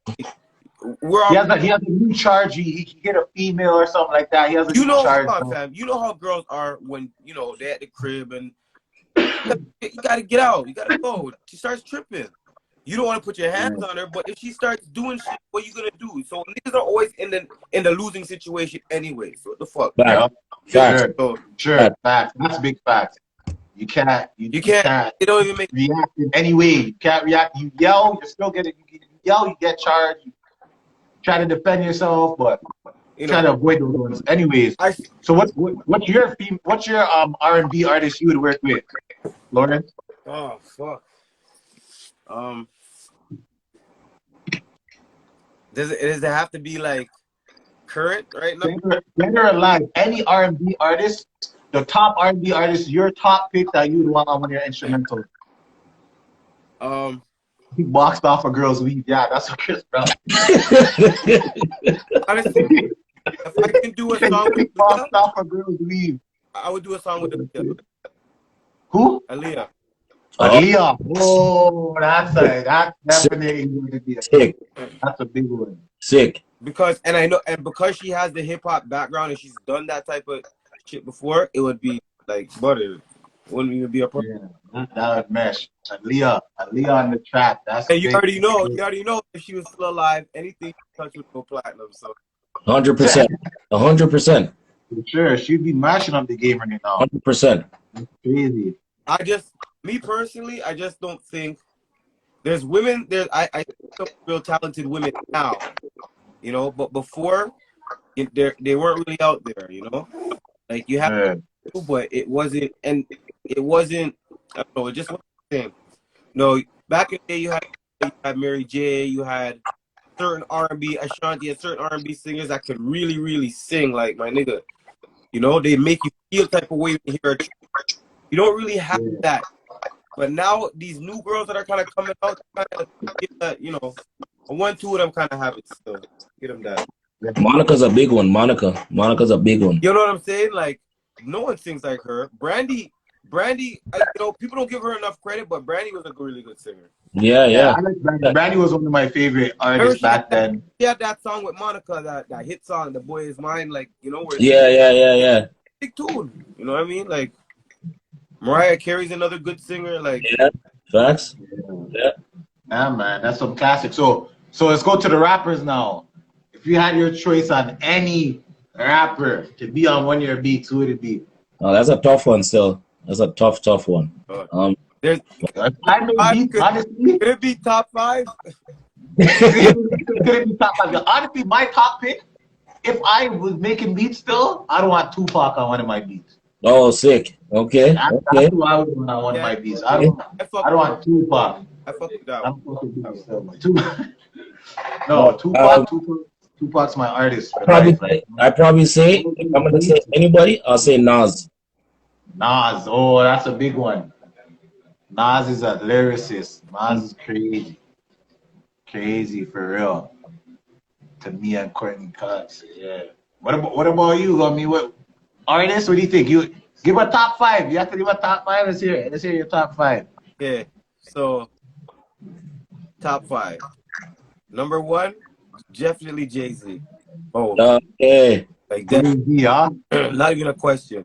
He has a new charge. He hit a female or something like that. He has a new charge. Fam, you know how girls are when they're at the crib and you gotta get out. You gotta go. She starts tripping. You don't want to put your hands on her, but if she starts doing shit, what are you gonna do? So niggas are always in the losing situation anyway. So what the fuck? Sure. Facts. That's big facts. You can't. You don't even make react in any way. You can't react. You yell. You're still getting. You yell. You get charged. You try to defend yourself, but try to avoid those ones. Anyways, so what's your R&B artist you would work with, Lawrence? Oh fuck. Does it have to be like current right now? Dead or alive, any R&B artist, the top R&B artist, your top pick that you would want on one of your instrumentals. He boxed off a girl's weed. Yeah, that's what Chris Brown. Honestly, if I can do a song with boxed off a girl's weed, I would do a song with Aaliyah. Who? Aaliyah. Aaliyah. Oh, that's definitely going to be sick. That's a big one. Sick. Because she has the hip hop background and she's done that type of shit before, it would be like butter. It wouldn't even be a problem. Yeah, that would mesh. Aaliyah on the track. That's and you already know if she was still alive, anything she touched would go platinum. So 100%. 100%. Sure, she'd be mashing up the game right now. 100%. That's crazy. Me personally, I just don't think there's women. I think some real talented women now, but before they weren't really out there, like you have, but it wasn't, and it wasn't. I don't know. It just wasn't the same. No, back in the day, you had Mary J. You had certain R&B, Ashanti, and certain R&B singers that could really, really sing. Like my nigga, they make you feel type of way when you hear. You don't really have that But now these new girls that are kind of coming out, kind of get that, you know, a 1-2 of them kind of have it still. Get them that. Monica's a big one. Monica's a big one. You know what I'm saying? Like, no one sings like her. Brandy, you know, people don't give her enough credit, but Brandy was a really good singer. Yeah. I like Brandy. Brandy was one of my favorite artists back then. She had that song with Monica, that hit song, "The Boy Is Mine," like, you know, where Yeah. big tune. You know what I mean? Like, Mariah Carey's another good singer. Like, Yeah. Facts. Yeah. Yeah, man, that's some classic. So let's go to the rappers now. If you had your choice on any rapper to be on one of your beats, who would it be? Oh, that's a tough one still. That's a tough one. there's I may beat, honestly. could it be top 5? Could it be top 5? Honestly, my top pick, if I was making beats still, I don't want Tupac on one of my beats. Oh, sick. Okay. That's who I would want on one of my beats. I don't want Tupac. I fuck with that I'm one. fucking with still. Tupac's my artist. I probably say, if I'm gonna say anybody, I'll say Nas. Nas, oh, that's a big one. Nas is a lyricist. Nas is crazy for real. To me and Courtney Cox, yeah. What about you? I mean, what artists? What do you think? You give a top 5. You have to give a top 5. Let's hear it. Let's hear your top 5. Okay, so top 5. Number 1, definitely Jay-Z. Oh, Okay. like that. Yeah. Not even a question.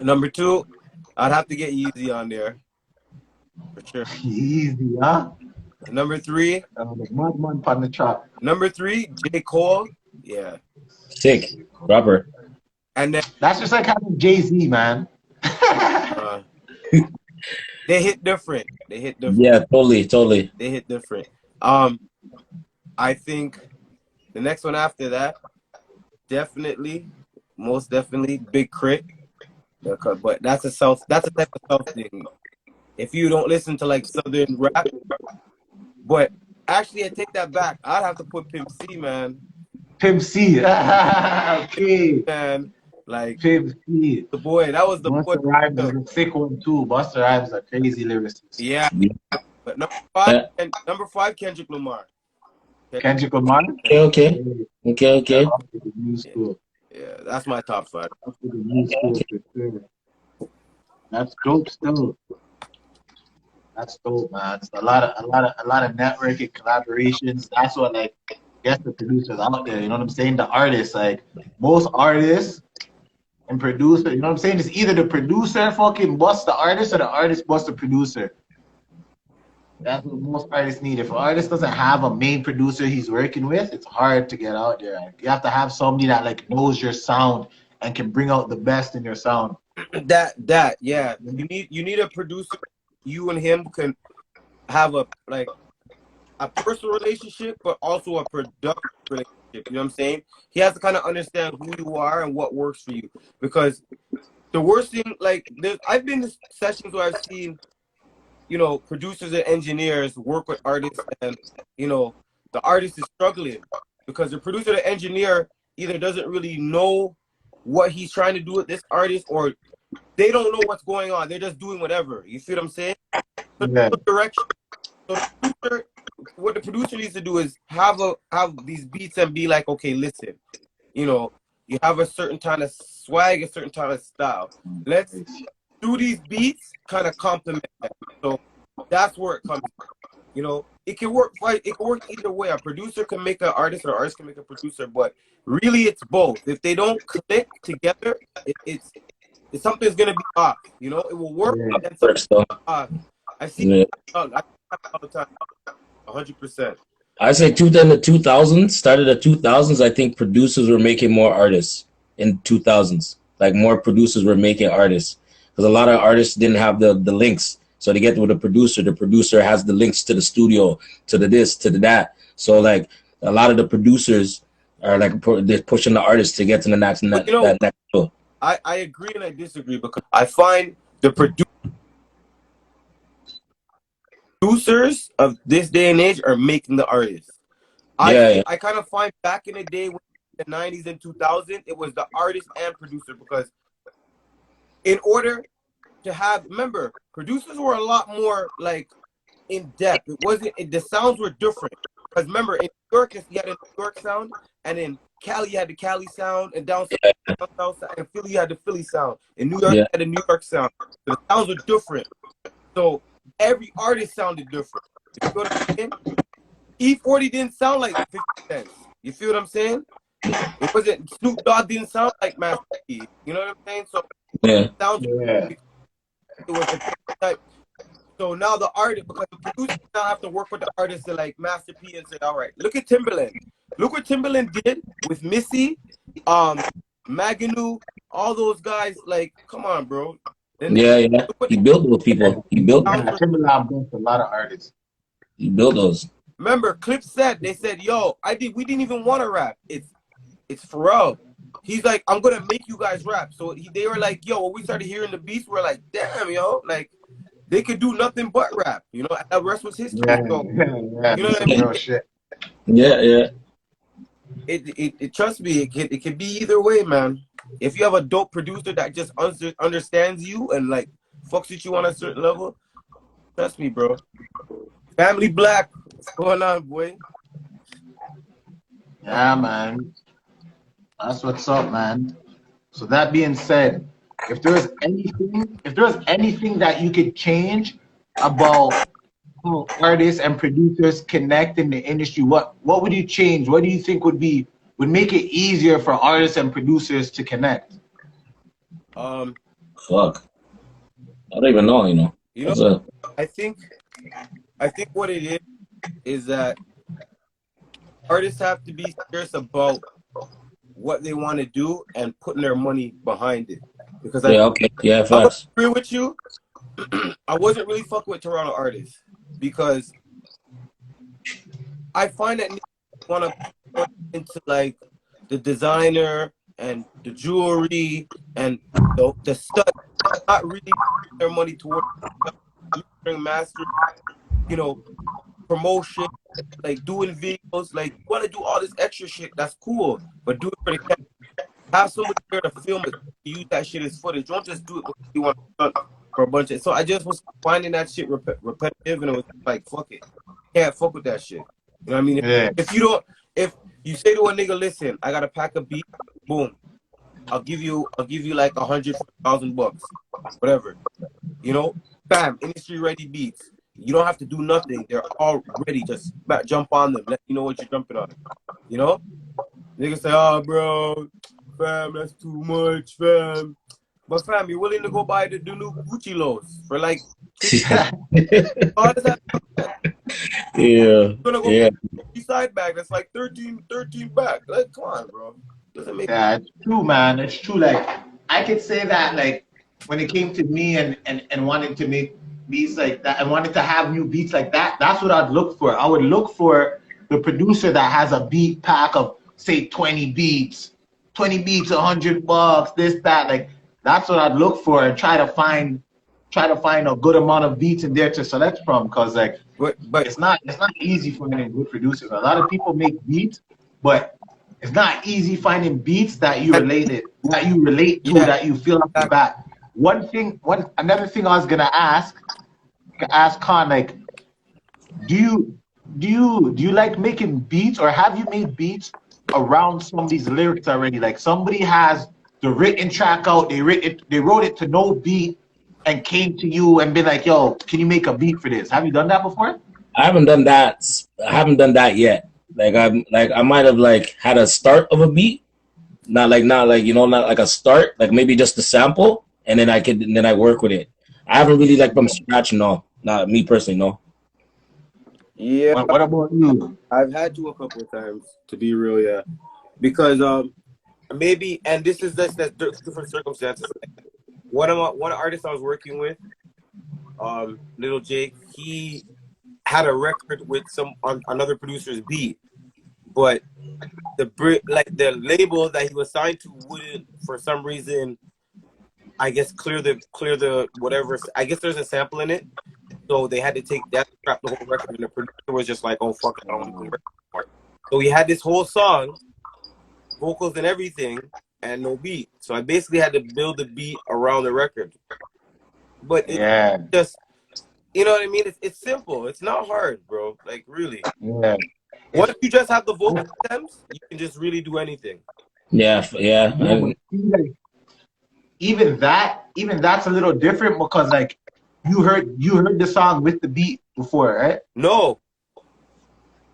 Number 2, I'd have to get Yeezy on there for sure. Easy, huh? Number 3, The Mud on the track. Number 3, J. Cole. Yeah. Sick. Proper. And then That's just like having Jay-Z, man. they hit different. Yeah, totally. They hit different. I think the next one after that, most definitely, Big Crit. But that's a type of South thing. If you don't listen to like Southern rap, but actually I take that back. I'd have to put Pimp C, man. Pimp C. Okay. Man, like Pimp C. the boy. That was the boy. Busta Rhymes is a sick one too. Busta Rhymes is a crazy lyricist. Yeah. But number 5, Kendrick Lamar. Kendrick Lamar. Okay. Yeah, that's my top 5. That's dope still. That's dope, man. It's a lot of networking collaborations. That's what like gets the producers out there. You know what I'm saying? The artists, like most artists and producers, you know what I'm saying? It's either the producer fucking busts the artist or the artist busts the producer. That's what most artists need. If an artist doesn't have a main producer he's working with, it's hard to get out there. You have to have somebody that like knows your sound and can bring out the best in your sound. Yeah. You need a producer. You and him can have a personal relationship, but also a productive relationship. You know what I'm saying? He has to kind of understand who you are and what works for you. Because the worst thing, like, I've been to sessions where I've seen, you know, producers and engineers work with artists, and you know, the artist is struggling because the producer, the engineer, either doesn't really know what he's trying to do with this artist, or they don't know what's going on. They're just doing whatever. You see what I'm saying? Yeah. Direction. So what the producer needs to do is have these beats and be like, okay, listen, you know, you have a certain kind of swag, a certain kind of style. Let's do these beats, kind of complement that. So that's where it comes from. You know, it can work either way. A producer can make an artist, or an artist can make a producer, but really it's both. If they don't click together, it's something's gonna be off. You know, it will work, and something's off. I've seen it all the time. 100%. I say in the 2000s, started the 2000s. I think producers were making more artists in 2000s. Like more producers were making artists because a lot of artists didn't have the links. So they get with a producer. The producer has the links to the studio, to the this, to the that. So like a lot of the producers are like they're pushing the artists to get to the next. You know, that next level. I agree and I disagree because I find the producers of this day and age are making the artists. I kind of find back in the day, when the 90s and 2000s, it was the artist and producer, because in order to have, remember, producers were a lot more like in depth. It wasn't, the sounds were different. Because remember, in New York, you had a New York sound, and in Cali, you had the Cali sound, and down south, and Philly, you had the Philly sound. In New York, you had the New York sound. So the sounds were different. So every artist sounded different. You feel what I'm saying? E40 didn't sound like 50 Cent. You feel what I'm saying? It wasn't, Snoop Dogg didn't sound like Master P. You know what I'm saying? So sounds, it was a type. So now the artist, because the producers now have to work with the artists to like Master P and say, all right, look at Timbaland. Look what Timbaland did with Missy, Maganu, all those guys. Like, come on, bro. Then He built those people. He built them. Timbaland built a lot of artists. He built those. Remember, Clip said, they said, yo, we didn't even want to rap. It's Pharrell. He's like, I'm gonna make you guys rap. So they were like, yo, when we started hearing the beats, we're like, damn, yo, like they could do nothing but rap. You know, and the rest was history. Yeah, So, yeah, you know what I mean? real shit. Yeah. It trust me, it can be either way, man. If you have a dope producer that just understands you and like fucks with you on a certain level, trust me, bro. Family Black, what's going on, boy? Yeah, man. That's what's up, man. So that being said, if there was anything that you could change about how artists and producers connect in the industry, what would you change? What do you think would make it easier for artists and producers to connect? Fuck. I don't even know, You know, I think what it is that artists have to be serious about what they want to do and putting their money behind it. Because I agree with you. I wasn't really fucking with Toronto artists because I find that niggas want to put into like the designer and the jewelry and the stuff, not really putting their money towards master, promotion, like doing videos, like you want to do all this extra shit. That's cool, but do it for the camera. Have somebody there to film it, use that shit as footage. Don't just do it because you want to for a bunch of. So I just was finding that shit repetitive, and it was like, fuck it, can't fuck with that shit. You know what I mean? Yeah. If you say to a nigga, listen, I gotta pack a beat, boom, I'll give you like $100,000, whatever. Bam, industry ready beats. You don't have to do nothing. They're all ready. Just jump on them. Let you know what you're jumping on. Niggas say, oh, bro, fam, that's too much, fam. But fam, you're willing to go buy the new Gucci lows for like how does that You're gonna go side bag that's like 13 back. Like, come on, bro. Doesn't make sense. It's true, man. It's true. Like I could say that like when it came to me and wanting to make beats like that and wanted to have new beats like that, that's what I'd look for. I would look for the producer that has a beat pack of say 20 beats, $100, this, that. Like that's what I'd look for and try to find a good amount of beats in there to select from, because like but it's not easy finding good producers. A lot of people make beats, but it's not easy finding beats that you relate to, that you feel off the bat. Another thing I was gonna ask Khan, like, do you like making beats, or have you made beats around some of these lyrics already? Like somebody has the written track out, they wrote it to no beat and came to you and been like, yo, can you make a beat for this? Have you done that before? I haven't done that yet. Like I might have like had a start of a beat, not like a start, like maybe just a sample, and then I work with it. I haven't really like from scratch, no. Not me personally, no. Yeah. What about you? I've had to a couple of times, to be real, yeah. Because maybe, and this is that's different circumstances. One artist I was working with, Little Jake, he had a record with another producer's beat, but the label that he was signed to wouldn't, for some reason, I guess clear the whatever. I guess there's a sample in it, so they had to take that, scrap the whole record, and the producer was just like, "Oh fuck it, I don't want to do the record anymore." So he had this whole song, vocals and everything, and no beat. So I basically had to build the beat around the record. but it's Yeah, just, you know what I mean? It's simple. It's not hard, bro. Like really. yeah. It's Once you just have the vocal stems, you can just really do anything. Yeah, yeah. yeah, but see, like, even that's a little different because like you heard the song with the beat before, right? No,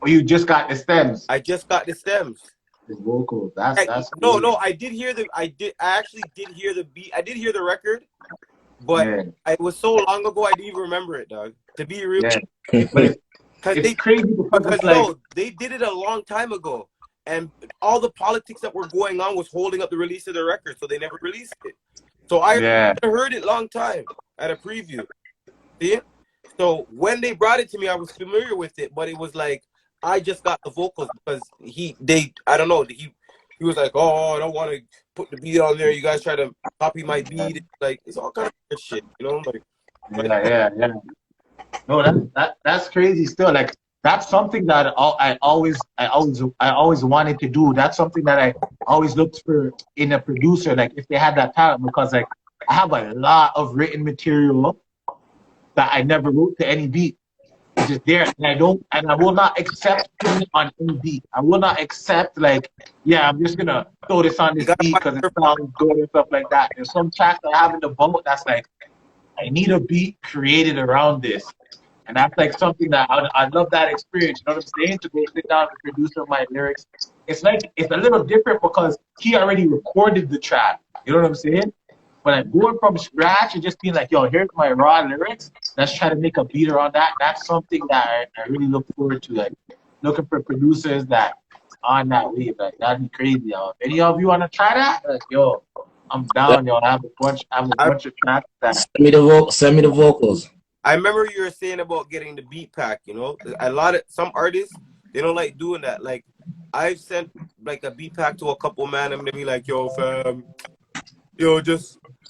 Or you just got the stems, I just got the stems. the vocals. That's No, crazy. no, I actually did hear the beat. I did hear the record, but Yeah, it was so long ago I didn't even remember it, dog. To be real, yeah. But because it's crazy because it's like they did it a long time ago, and all the politics that were going on was holding up the release of the record, so they never released it. So I yeah, heard it long time at a preview. See? So when they brought it to me, I was familiar with it, but it was like I just got the vocals because I don't know, he was like, oh, I don't want to put the beat on there. You guys try to copy my beat. Like it's all kind of weird shit, you know? yeah. No, that's crazy. Still, like that's something that I always wanted to do. That's something that I always looked for in a producer, like if they had that talent, because like I have a lot of written material that I never wrote to any beat. It's just there, and I will not accept putting it on any beat. I will not accept like, yeah, I'm just gonna throw this on You this gotta beat find because it your sounds good and stuff like that. There's some tracks that I have in the boat that's like, I need a beat created around this. And that's like something that I love that experience. You know what I'm saying? To go sit down and produce my lyrics. It's like, it's a little different because he already recorded the track. You know what I'm saying? But like going from scratch and just being like, yo, here's my raw lyrics. Let's try to make a beat around that. That's something that I really look forward to. Like looking for producers that on that wave. Like that'd be crazy, yo. If any of you wanna try that? Like, yo, I'm down, yo. I have a bunch of tracks that Send me the vocals. I remember you were saying about getting the beat pack, you know? Some artists, they don't like doing that. Like I've sent like a beat pack to a couple, man, and they be like, yo, fam, yo,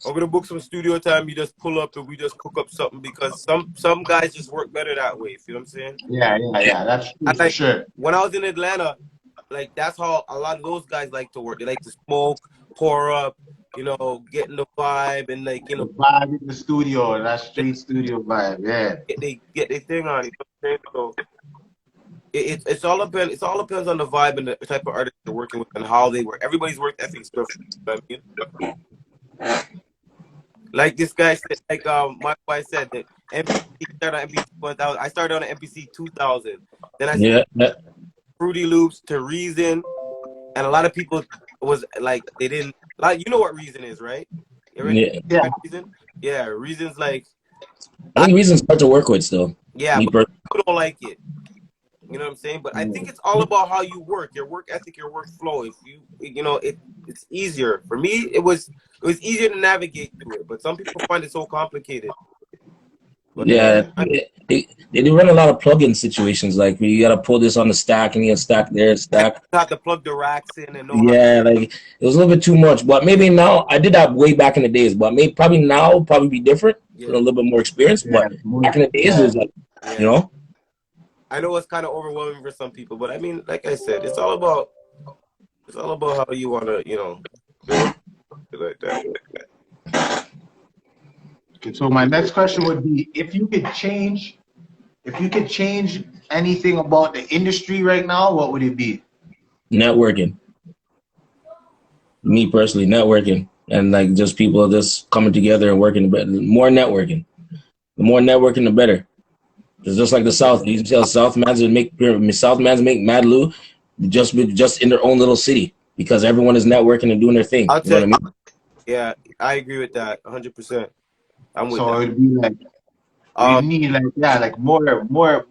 I'm gonna book some studio time. You just pull up and we just cook up something because some guys just work better that way. You know what I'm saying? yeah. That's true for Like sure. when I was in Atlanta, like that's how a lot of those guys like to work. They like to smoke, pour up, you know, get in the vibe, and like you The know, vibe in the studio, that street studio vibe, yeah. get their thing on. You know what I'm saying? So it's all depends on the vibe and the type of artist you're working with and how they work. Everybody's work ethic is different. You know what I mean? Like this guy said, like my wife said that MPC started on MPC 1000. I started on MPC 2000. Then I Yeah, Fruity Loops to Reason, and a lot of people was like they didn't like. You know what Reason is, right? You already yeah. Yeah, Reason? Yeah, Reason's like I think Reason's hard to work with still. yeah, Me but personally. people don't like it. You know what I'm saying? But I think it's all about how you work, your work ethic, your workflow. If you know, it's easier. For me, it was easier to navigate through it. But some people find it so complicated. But Yeah, they do run a lot of plug-in situations. Like you gotta pull this on the stack and you gotta stack there, stack. you have to plug the racks in and know how. Yeah, like it was a little bit too much. But maybe now I did that way back in the days. But maybe probably now probably be different. Yeah. A little bit more experience. yeah, But back in the days, it was like Yeah. you know. I know it's kind of overwhelming for some people, but I mean, like I said, it's all about how you want to, you know, like that. Okay, so my next question would be, if you could change anything about the industry right now, what would it be? Networking. Me personally, networking and like just people just coming together and working. More networking. The more networking, the better. It's just like the South. You can tell South mans make mad loo just in their own little city because everyone is networking and doing their thing. I'll You know tell what I you. mean? Yeah, I agree with that 100%. I'm with So that. it'd be like we need like more.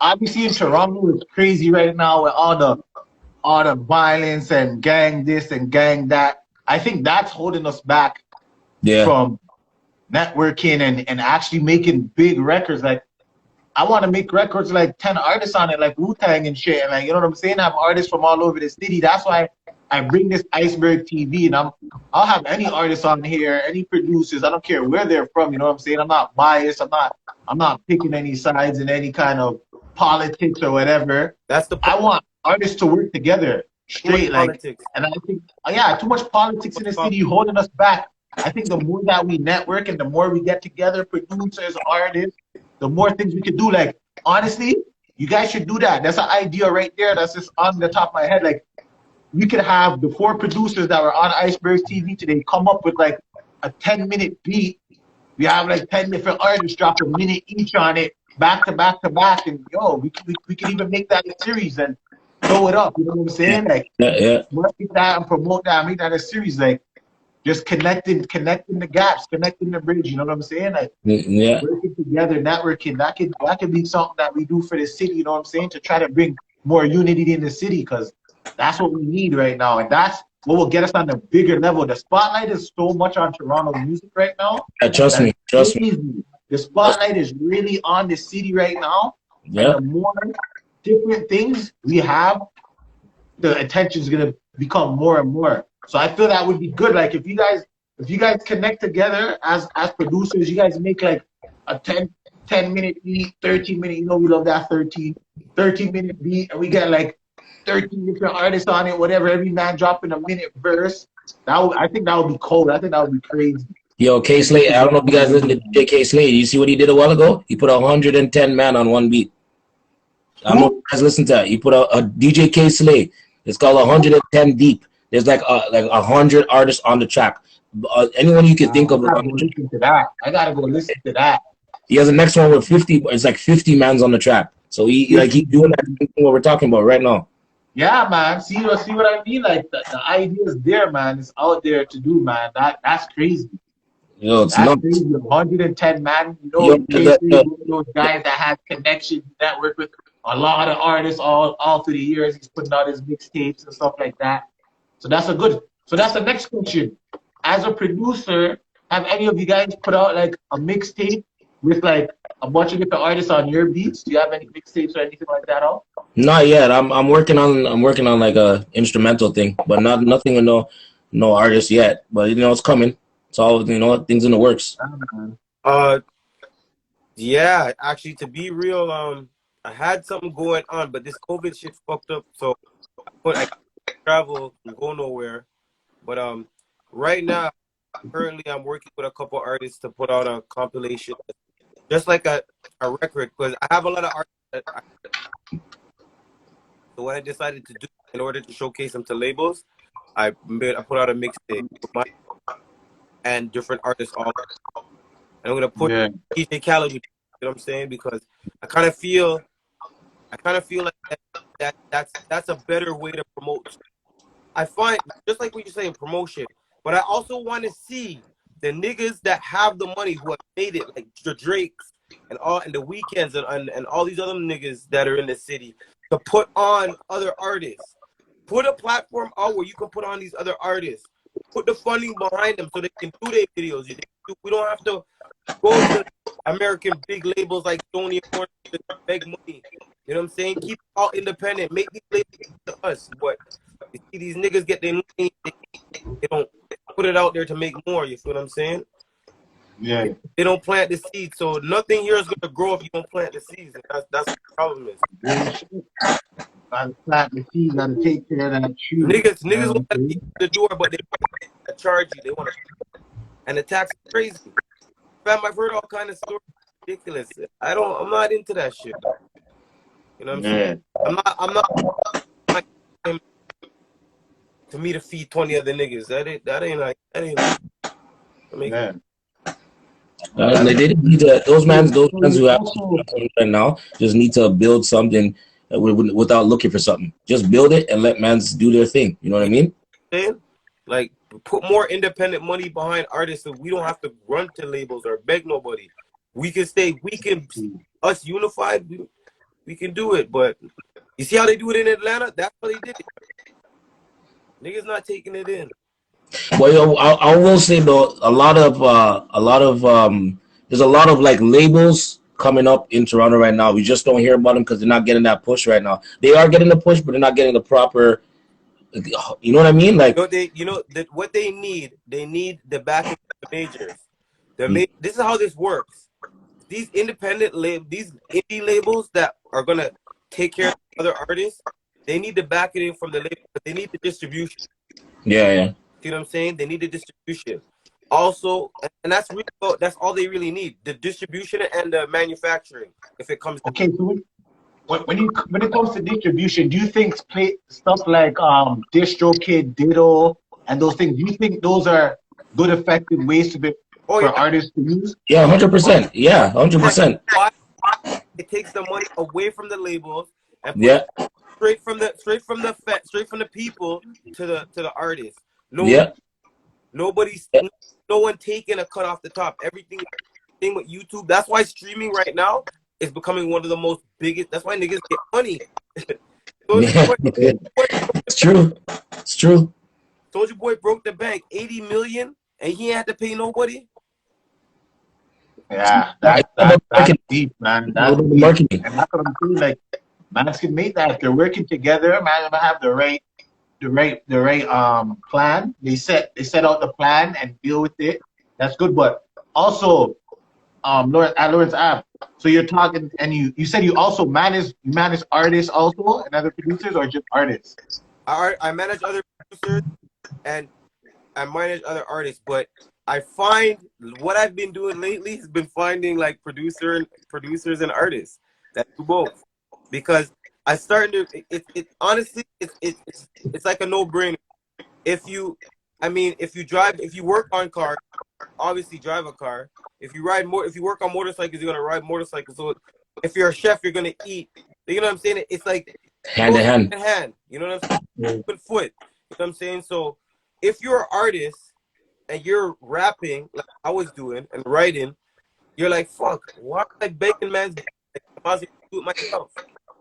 Obviously in Toronto, it's crazy right now with all the violence and gang this and gang that. I think that's holding us back from networking and actually making big records. Like I want to make records like 10 artists on it, like Wu-Tang and shit. And like, you know what I'm saying? I have artists from all over the city. That's why I bring this Iceberg TV, and I'll have any artists on here, any producers. I don't care where they're from. You know what I'm saying? I'm not biased. I'm not picking any sides in any kind of politics or whatever. That's the. I want artists to work together straight, like. Politics. And I think, too much politics in the city holding us back I think the more that we network and the more we get together, producers, artists, the more things we could do. Like, honestly, you guys should do that. That's an idea right there. That's just on the top of my head. Like, we could have the 4 producers that were on Iceberg TV today come up with like a 10-minute beat. We have like 10 different artists drop a minute each on it, back to back to back. And yo, we could even make that a series and throw it up. You know what I'm saying? Like, market that and promote that, make that a series. Like, just connecting the gaps, connecting the bridge. You know what I'm saying? Like, working together, networking. That could be something that we do for the city. You know what I'm saying? To try to bring more unity in the city, because that's what we need right now, and that's what will get us on a bigger level. The spotlight is so much on Toronto music right now. Trust me. The spotlight is really on the city right now. Yeah. And the more different things we have, the attention is gonna become more and more. So I feel that would be good. Like, if you guys connect together as producers, you guys make like a 10-minute beat, 13-minute. You know, we love that 13-minute beat, and we get like 13 different artists on it, whatever, every man dropping a minute verse. I think that would be cold. I think that would be crazy. Yo, K Slade, I don't know if you guys listen to DJ K Slade. You see what he did a while ago? He put 110 man on one beat. I don't know if you guys listen to that. He put a DJ K Slade. It's called 110 deep. There's like 100 artists on the track. Anyone you can think of. I gotta go listen to that. He has the next one with 50. It's like 50 mans on the track. So he's doing that thing what we're talking about right now. Yeah, man. See what I mean? Like, the idea is there, man. It's out there to do, man. That's crazy. Yo, it's that's crazy. 110 man. You know, those guys that have connections, network with a lot of artists all through the years. He's putting out his mixtapes and stuff like that. So that's the next question. As a producer, have any of you guys put out like a mixtape with like a bunch of different artists on your beats? Do you have any mixtapes or anything like that out? Not yet. I'm working on like a instrumental thing, but nothing with no artist yet. But you know, it's coming. It's all, you know, things in the works. Yeah, actually, to be real, I had something going on, but this COVID shit fucked up. So I can't travel and go nowhere. But right now, currently, I'm working with a couple artists to put out a compilation, just like a record, because I have a lot of artists. So what I decided to do in order to showcase them to labels, I put out a mixtape and different artists all. And I'm gonna put DJ Khaled, you know what I'm saying? Because I kind of feel like that's a better way to promote. I find, just like what you're saying, promotion. But I also want to see the niggas that have the money, who have made it, like the Drakes and the Weekends and all these other niggas that are in the city, to put on other artists. Put a platform out where you can put on these other artists. Put the funding behind them so they can do their videos. We don't have to go to American big labels like Sony or to beg money. You know what I'm saying? Keep it all independent. Make these labels to us. But you see these niggas get their money, they don't put it out there to make more. You feel what I'm saying? Yeah. They don't plant the seed. So nothing here is gonna grow if you don't plant the seeds. That's what the problem is. Gotta plant the seed, gotta take care of that tree. Niggas want to keep the door, but they charge you. They want to, and the tax is crazy. Fam, I've heard all kind of stories, ridiculous. I'm not into that shit. You know what I'm saying? I'm not to me to feed 20 other niggas. That ain't like. They didn't need to, those mans who have right now just need to build something without looking for something. Just build it and let mans do their thing. You know what I mean? Like, put more independent money behind artists so we don't have to run to labels or beg nobody. We can us unified, we can do it. But you see how they do it in Atlanta? That's how they did it. Niggas not taking it in. Well, yo, I will say though, there's a lot of like labels coming up in Toronto right now. We just don't hear about them because they're not getting that push right now. They are getting the push, but they're not getting the proper. You know what I mean? Like, what they need the backing of the majors. This is how this works. These independent these indie labels that are gonna take care of other artists, they need the backing from the label, but they need the distribution. Yeah. You know what I'm saying? They need the distribution. Also, and that's really that's all they really need: the distribution and the manufacturing. If it comes, Okay, so when it comes to distribution, do you think stuff like DistroKid, Ditto, and those things? Do you think those are good, effective ways oh for yeah, artists to use? Yeah, 100%. Yeah, 100%. why it takes the money away from the labels and puts Yeah, it straight from the people to the artists. yeah, No one taking a cut off the top. Everything with YouTube. That's why streaming right now is becoming one of the most biggest. That's why niggas get money. yeah. It's true. It's true. Soulja Boy broke the bank, 80 million, and he ain't had to pay nobody. Yeah, I- that's deep, man. That's deep. Marketing. And that's what I'm saying. Like, man can make that if they're working together. Man, they have the right plan. They set out the plan and deal with it. That's good. But also, Lawrence Ave. So you're talking, and you said you also manage artists also and other producers, or just artists? I manage other producers and I manage other artists, but I find what I've been doing lately has been finding like producers and artists that do both, because I started to honestly it's like a no-brainer. If you work on cars, obviously drive a car. If you work on motorcycles, you're gonna ride motorcycles. So if you're a chef, you're gonna eat. You know what I'm saying? It's like Hand in hand. You know what I'm saying? Foot foot. You know what I'm saying? So if you're an artist and you're rapping like I was doing and writing, you're like, fuck, why am I begging man's I might as well do it myself.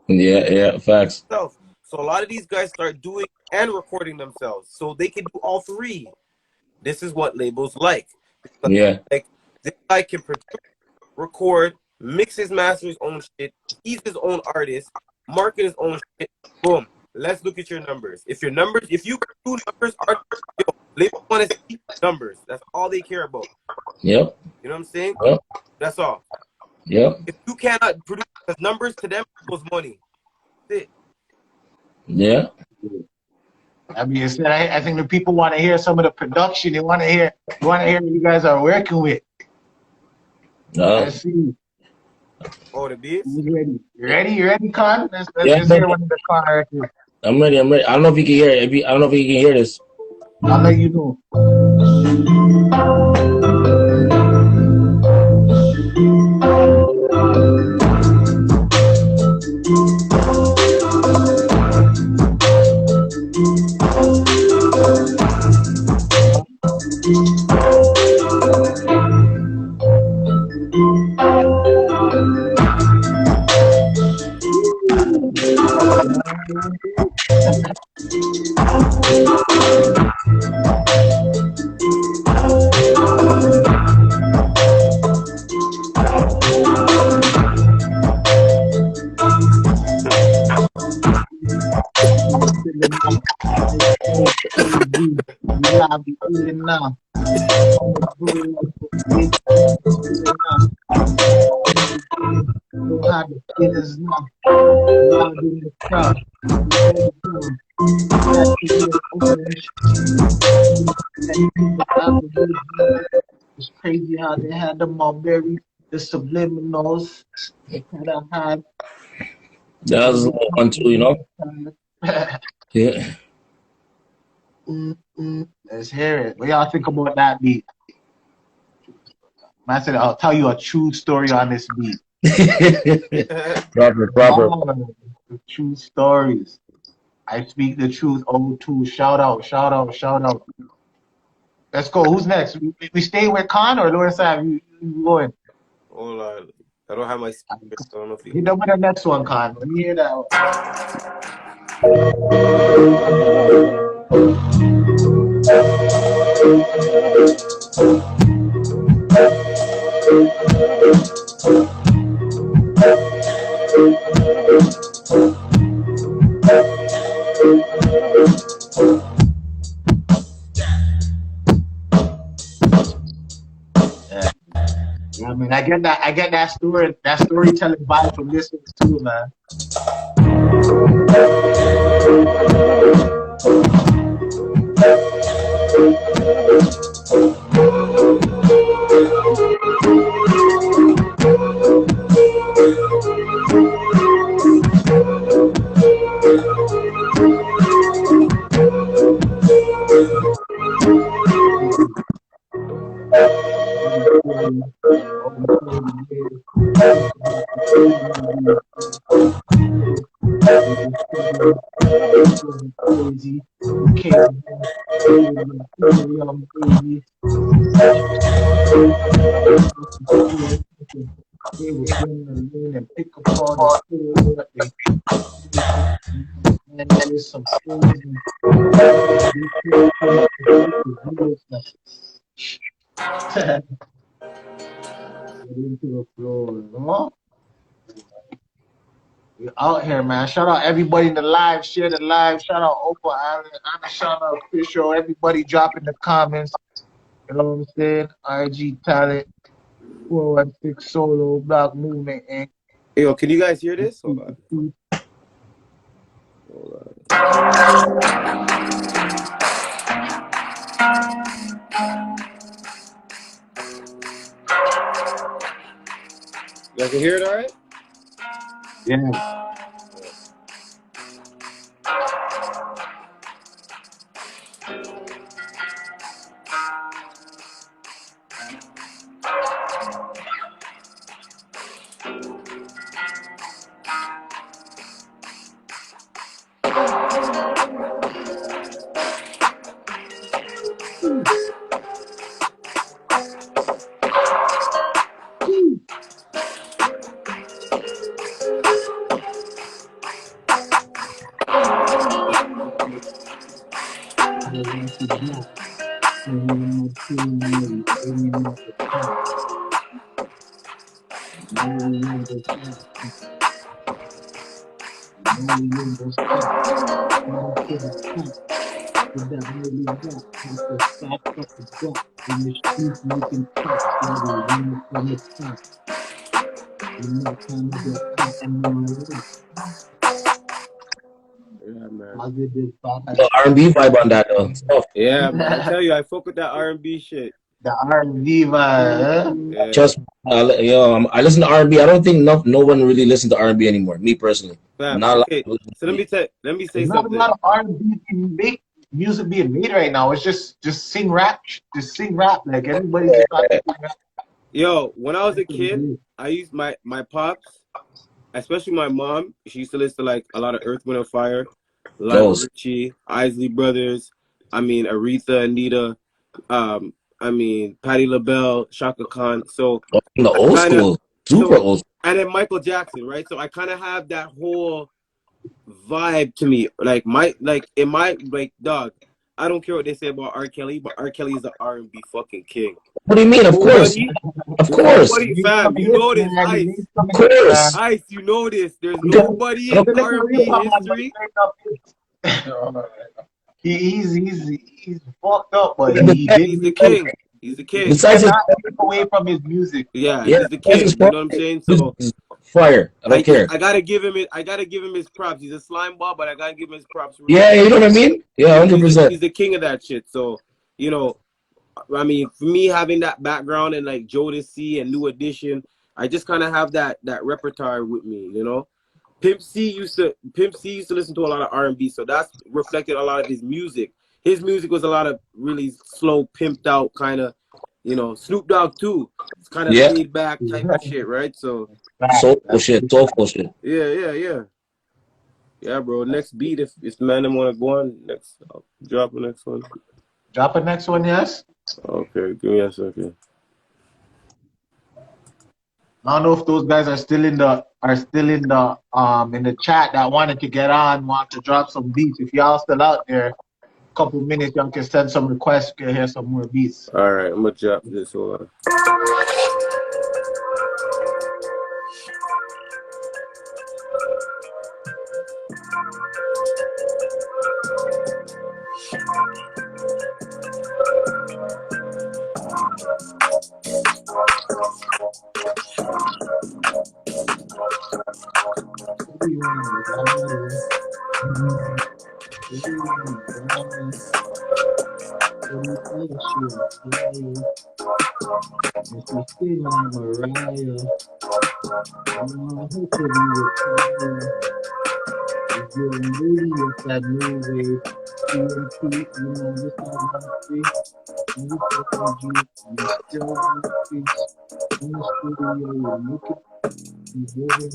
Yeah, facts. So a lot of these guys start doing and recording themselves, so they can do all three. This is what labels like. Yeah. Like this guy can produce, record, mix his master his own shit. He's his own artist, market his own shit. Boom. Let's look at your numbers. If you can do numbers, labels want to see numbers. That's all they care about. Yep. You know what I'm saying? Yep. That's all. Yep. If you cannot produce, because numbers to them equals money. That's it. Yeah. I mean, I think the people want to hear some of the production. They want to hear what you guys are working with. Let's see. Oh, the beats? Who's ready? You ready, Con? Let's Yeah, hear one of the Con records. I'm ready. I don't know if you can hear it. I don't know if you can hear this. I'll let you know. It's crazy how they had the mulberry, the subliminals. They kind of had. That was one too, you know. Yeah. Let's hear it. What y'all think about that beat? I said I'll tell you a true story on this beat. proper. Oh, the true stories. I speak the truth. O2. Shout out. Let's go. Who's next? We stay with Con or Lawrence Ave? You going? Hold on. I don't have my speaker, so I don't know if you... Hit up with the next one, Con. Let me hear that one. I mean, I get that storytelling vibe from this one too, man. We just chilling, feeling crazy. We came home, feeling Ethereum, baby. They were bringing them in and pick apart the stores that they and it was some crazy into the floor, you know? We're out here, man. Shout out everybody in the live. Share the live. Shout out Oprah Allen, Anna Shauna Official. Everybody drop in the comments. You know what I'm saying? RG Talent, 416 Solo, Block Movement, Inc. Hey, yo, can you guys hear this? Hold on. You guys can hear it all right? Yeah. Yeah, man. The R&B vibe on that though. Tough. Yeah, man. I tell you, I fuck with that R&B shit. The R&B vibe, Yeah. Just I listen to R&B. I don't think no one really listens to R&B anymore. Me personally, Fam, not a lot okay. of people So let me say There's not a something. lot of R&B music being made right now. It's just sing rap, Like everybody just trying to sing rap. Yo, when I was a kid, I used my pops, especially my mom. She used to listen to like a lot of Earth, Wind and Fire, Lionel those. Richie, Isley Brothers. I mean Aretha, Anita. I mean Patti LaBelle, Shaka Khan. So In the I old kind of school, super old. and then Michael Jackson, right? So I kind of have that whole vibe to me, like dog. I don't care what they say about R. Kelly, but R. Kelly is the R&B fucking king. What do you mean? Of course, Nobody, of course, nobody, fam. You know this, Ice. of course. Ice, you know this. There's You got- nobody of in R&B history. He's fucked up, but He's he did. He's the king. He's the king. Besides his, Cannot take away from his music. Yeah, yeah, he's the besides his king. You know what I'm saying? So he's fire. I don't care. I gotta give him it. I gotta give him his props. He's a slime ball, but I gotta give him his props. Yeah, you know what I mean? Yeah, 100%. He's the king of that shit. So, you know, I mean, for me having that background in like Jodeci and New Edition, I just kind of have that repertoire with me, you know. Pimp C used to listen to a lot of R&B, so that's reflected a lot of his music. His music was a lot of really slow, pimped out kind of, you know. Snoop Dogg too. It's kind of laid back type of shit, right? So Soulful shit. Yeah, bro. Next beat, if the man them want to go on, next, I'll drop the next one. Drop the next one, yes. Okay, give me a second. I don't know if those guys are still in the chat that wanted to get on, want to drop some beats. If y'all still out there, a couple minutes, y'all can send some requests. You can hear some more beats. All right, I'm gonna drop this. Hold on.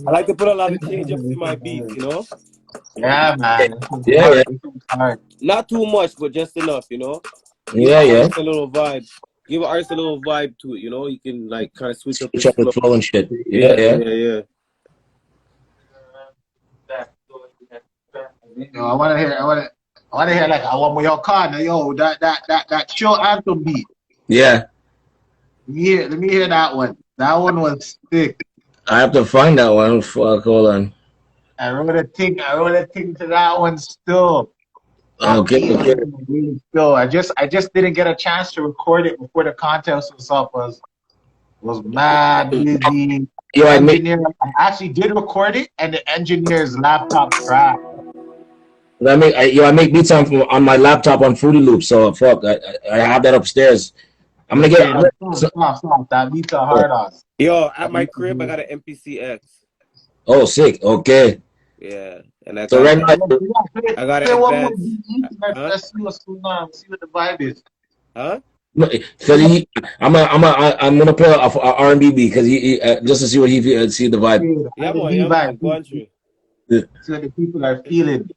I like to put a lot of change ups in my beats, you know? Yeah, man. This is Yeah, hard. yeah, This is hard. Not too much, but just enough, you know. Give yeah, an yeah. artist a little vibe. Give an artist a little vibe to it, you know. You can like kind of switch up Switch his up the flow. flow and shit. Yeah, Yeah, yeah. yeah, yeah. Yo, I wanna hear like I want more your car. Yo, that show anthem beat. Yeah. Let me hear that one. That one was sick. I have to find that one. Fuck, hold on. I wrote a thing to that one still. That Okay, beat okay. was really still. I just didn't get a chance to record it before the contest was up. Was mad busy. Yo, I make Engineer, I actually did record it, and the engineer's laptop crashed. I make beats on my laptop on Fruity Loops. So fuck, I have that upstairs. I'm gonna get. Stop. That beats are hard ass. Yo, at my crib, I got an MPC-X. Oh, sick. Okay. Yeah, and I So got right now, I got Play an one more advanced. beat. Huh? Let's see what's going on. See what the vibe is. Huh? because I'm gonna play a R&B beat because just to see what he see the vibe. Yeah, man. Go on through. Yeah. So the people are feeling.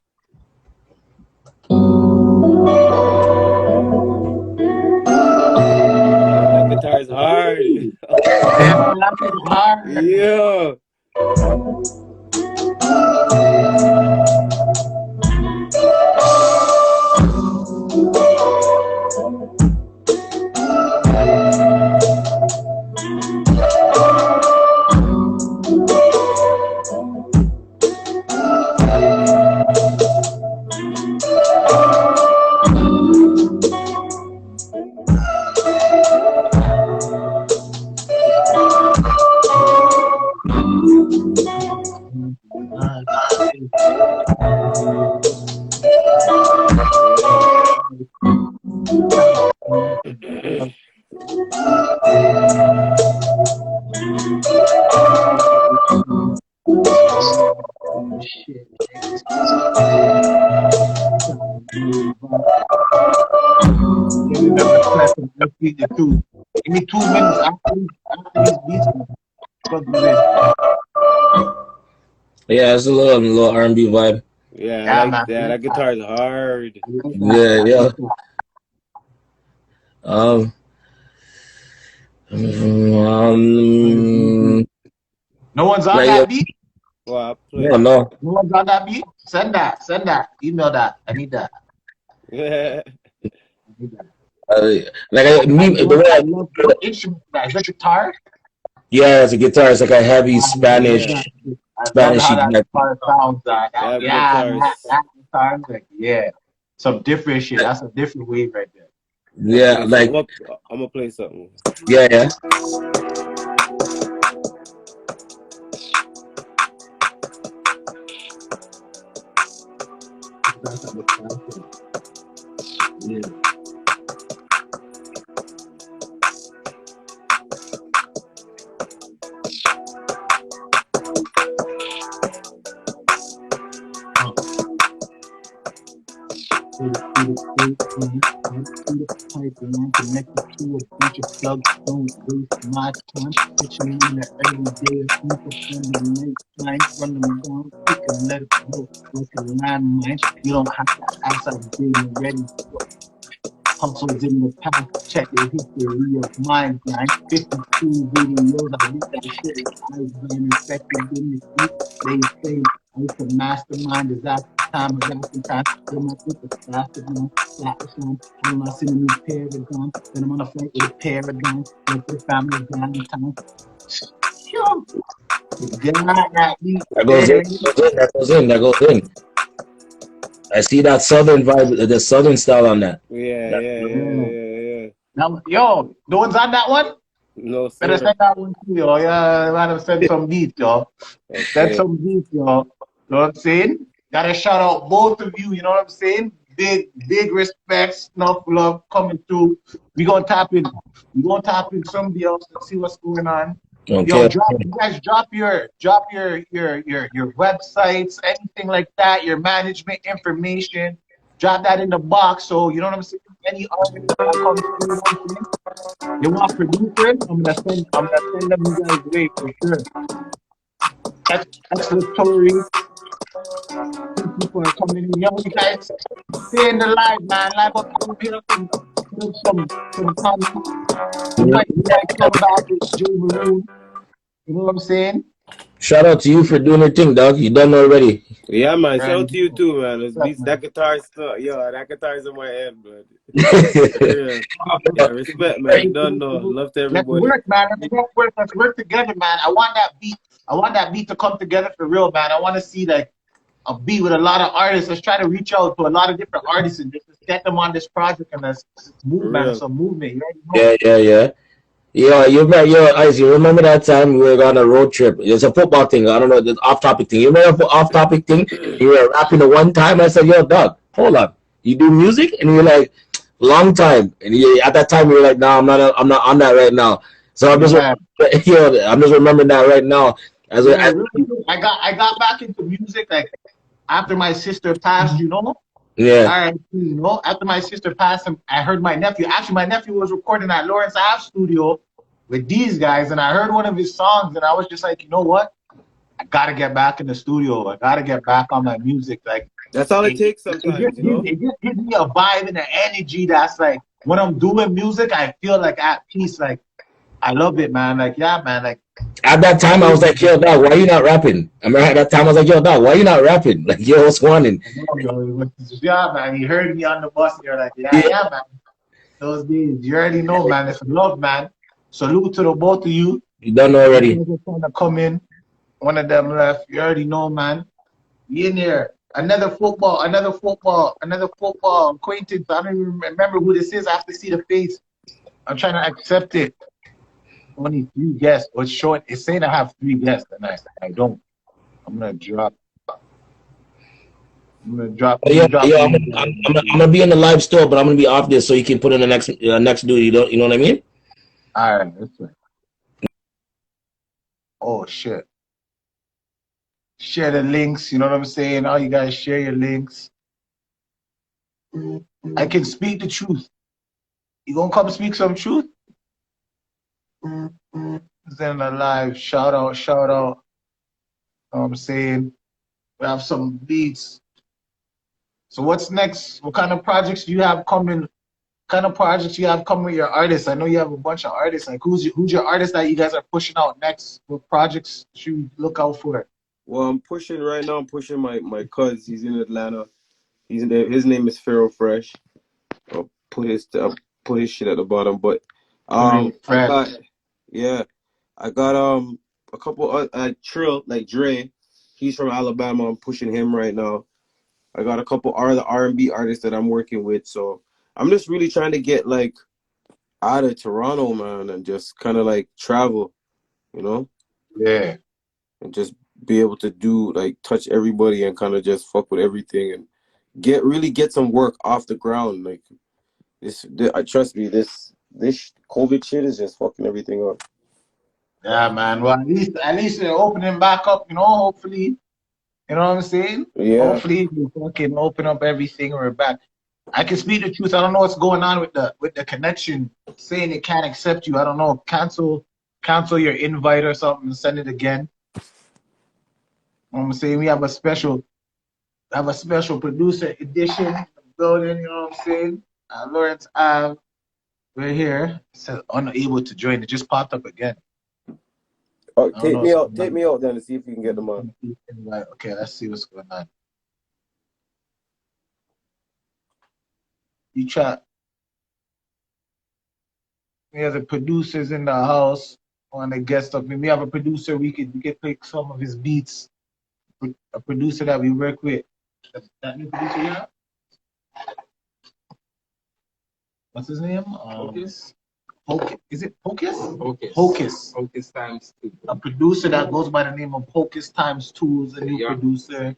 That guitar is hard. Yeah. Shit. Give me 2 minutes after these beats. Yeah, it's a little R&B vibe. Yeah, I like that. That guitar is hard. Yeah, yeah. No one's on that beat? Well, no. No one's on that beat? Send that. Email that. I need that. Yeah. What instrument is that? Is that guitar? Yeah, it's a guitar. It's like a heavy Spanish. Spanish. How that guitar sounds. That guitar. Yeah. Some different shit. That's a different wave right there. Yeah, like I'm gonna play something. Yeah, yeah. Yeah. Connected to a bunch of thugs, don't waste my time. Pitching in the early days, sneakers from the night time, run them down, quick and let it go like a landmine. You don't have to ask, I've been ready. Hustles in the past, check the history of my grind. 52 videos, I beat that shit. I've been infected in the street. They say I used to mastermind disaster time, time. Then I think it's faster than flat the sun. I'm not seeing a new paradigm. Then I'm on a flight with a paradigm. Like the family Valentine. Sure. That goes in. I see that southern vibe, the southern style on that. Yeah. Now, yo, no one's on that one? No, sir. Better send that one too, yo. Yeah, man, send some beats, yo. Okay. Send some beats, yo. You know what I'm saying? Gotta shout out both of you, you know what I'm saying? Big respect, snuff love coming through. We gonna tap in somebody else and see what's going on. Okay. Yo, you guys drop your websites, anything like that, your management information. Drop that in the box. So you know what I'm saying? Any artists that come through, you want producers? I'm gonna send them you guys way for sure. Excellatory, people are coming in. Yo, you guys stay in the live, man. Live up here, put up some comments. We might come back with Jay Maroon. You know what I'm saying? Shout out to you for doing your thing, dog. You done already. Yeah, man. Shout Right. out to you too, man. Those What's up, beats, that man? guitar stuff. Yo, that guitar's in my head, bud. Yeah, Yeah. Yeah, respect, man. You don't know. Love to Let's everybody. work, man. Let's work together, man. I want that beat. I want that beat to come together for real, man. I want to see like a beat with a lot of artists. Let's try to reach out to a lot of different artists and just get them on this project and let's move, For man. It's real. a movement. You already know. yeah. Yo, Ice, you remember that time we were on a road trip? It's a football thing. I don't know, the off-topic thing. You remember the off-topic thing? You were rapping the one time. I said, yo, dog, hold up. You do music? And you're like, long time. And at that time, you were like, no, I'm not on that right now. So Yeah. I'm just remembering that right now. Yeah, real quick. I got back into music like after my sister passed, you know. yeah. All right, you know, after my sister passed, I heard my nephew. Actually, my nephew was recording at Lawrence Ave studio with these guys, and I heard one of his songs, and I was just like, you know what? I gotta get back in the studio. I gotta get back on my music. Like, That's all it it, takes sometimes, you know? it just gives me a vibe and an energy that's like when I'm doing music, I feel like at peace. Like, I love it, man. Like, yeah, man. Like, At that time, I was like, yo, dog, why you not rapping? I remember at that time, I was like, yo, dog, why you not rapping? Like, yo, what's going on? yeah, man. You heard me on the bus, and you're like, yeah, man. Those days, you already know, man. It's love, man. Salute to the both of you. You done already. You guys are trying to come in. One of them left. You already know, man. We in here. Another football acquaintance. I don't even remember who this is. I have to see the face. I'm trying to accept it. Only 3 guests. What's short? It's saying I have 3 guests, and I don't. I'm gonna drop. I'm gonna drop. Yeah, I'm gonna be in the live still, but I'm gonna be off this so you can put in the next dude. You know what I mean? All right, that's right. Oh shit. Share the links. You know what I'm saying? All you guys share your links. I can speak the truth. You gonna come speak some truth? Then a live shout out. You know what I'm saying? We have some beats. So what's next? What kind of projects do you have coming? What kind of projects you have coming with your artists? I know you have a bunch of artists. Like who's your artist that you guys are pushing out next? What projects should we look out for? Well, I'm pushing right now. I'm pushing my cuz. He's in Atlanta. He's in there. His name is Pharaoh Fresh. I'll put his shit at the bottom. But Fresh. I got a couple Trill like Dre. He's from Alabama. I'm pushing him right now. I got a couple other R&B artists that I'm working with. So I'm just really trying to get like out of Toronto, man, and just kind of like travel, you know, Yeah. and just be able to do like touch everybody and kind of just fuck with everything and get some work off the ground. Like I trust me, this COVID shit is just fucking everything up. Yeah, man. Well, at least they're opening back up. You know, hopefully. You know what I'm saying? Yeah. Hopefully we fucking open up everything and we're back. I can speak the truth. I don't know what's going on with the connection saying it can't accept you. I don't know. Cancel your invite or something and send it again. You know what I'm saying? We have a special producer edition of the building, you know what I'm saying? Lawrence Ave. We're here. It says unable to join. It just popped up again. Oh, take me out then to see if you can get them on. Okay, let's see what's going on. You chat. We have the producers in the house. Want to guest up. We have a producer. We could pick some of his beats. A producer that we work with. That new producer here. What's his name? Hocus. Is it Hocus? Hocus. Hocus times 2. A producer that goes by the name of Hocus times 2 is a new producer.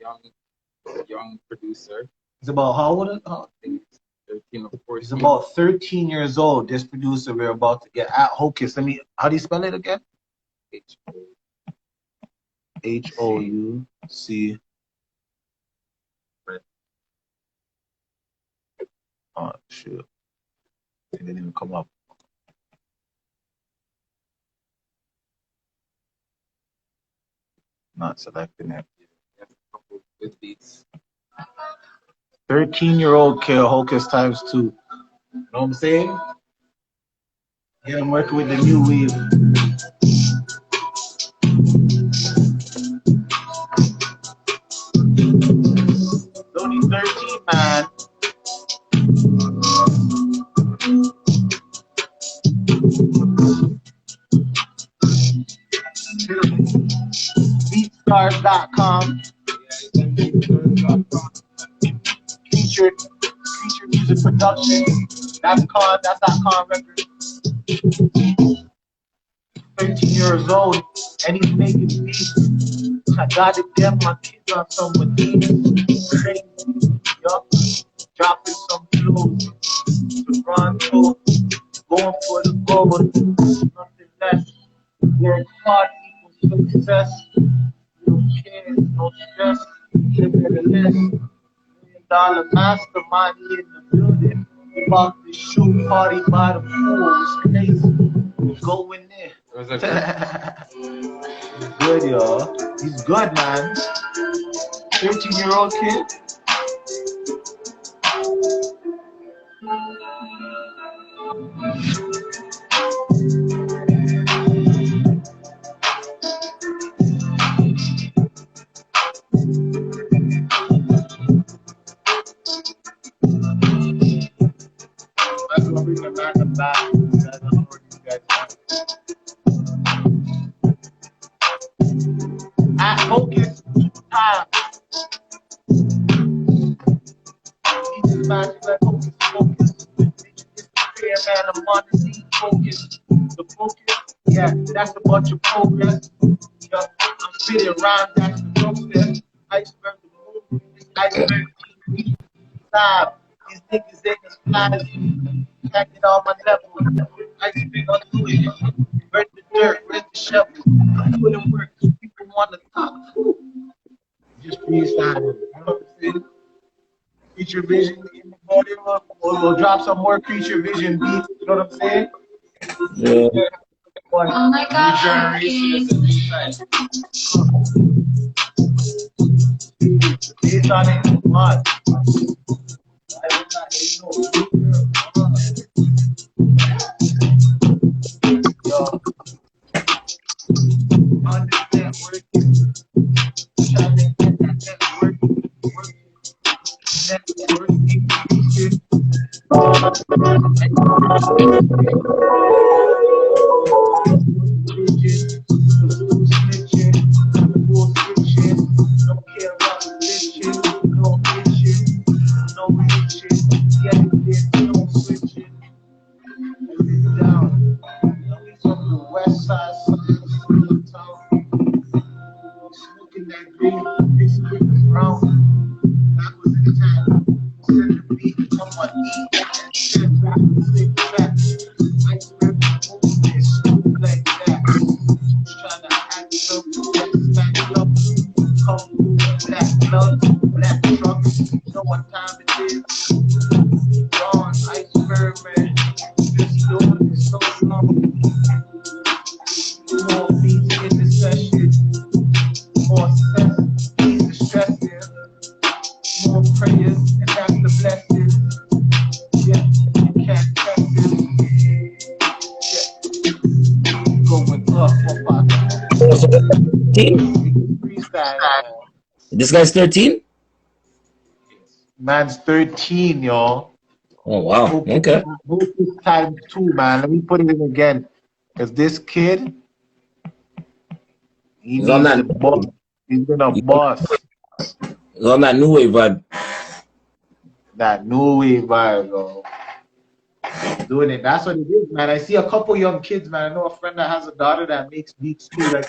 Young producer. He's about how old? I think 13 or 14. He's about 13 years old. This producer we're about to get at Hocus. How do you spell it again? Houc. Oh shoot. It didn't even come up. Not selecting it. He has a couple good beats. 13-year-old kid, Hocus times 2. You know what I'm saying? Yeah, I'm working with the new wave. It's only 13, man. Beatstars.com. Featured music production. That's.com record. 13 years old, and he's making beats. I gotta get my kids on some Medina. Crazy, yup. Dropping some flows. Toronto, going for the gold. Nothing less. Work hard equals success. No cares, no stress. Nevertheless, $1 million mastermind in the building. About to shoot party by the pool. It's crazy. Go in there. He's good, y'all. He's good, man. 13-year-old kid. I'm gonna bring the back. I don't know where these guys are. At Hocus 2 times. Each match at Hocus Focus. Yeah, man, I'm on the scene. Focus. The focus, yeah, that's a bunch of progress. Yeah, I'm spitting around, that's the process. Iceberg the move, Isebeurgtv live. These niggas ain't as fly as you. Acting on my level. Iceberg on the it. Where's the dirt? Where's the shovel? Put in work. People want to talk. Just freestyle. You know what I'm saying? Creature Vision in the body. We'll drop some more Creature Vision beats. You know what I'm saying? Yeah. Oh my God. Based on it, what? Yo, understand working. Trying to get that network. Smoking that green, this is brown. That was in the time. Send the beat, someone eat, and send back the same track. I swear to movement, smooth like that. Who's trying to act up, stand up, come through black blood, black trucks. You know what time it is? Dawn, iceberg, man. Just doing it so long. More beats in the session. More sense, ease the stressing, more prayers, and that's the blessing. Yeah, you can't test it. Yeah, going up, 13? Freestyle. This guy's 13? Man's 13, y'all. Oh, wow. Okay. Hocus times 2, man. Let me put it in again. Because this kid, he He's on needs that. the boss. He's gonna boss. He's on that new wave vibe. That new wave vibe, yo. Doing it. That's what it is, man. I see a couple young kids, man. I know a friend that has a daughter that makes beats too. Like,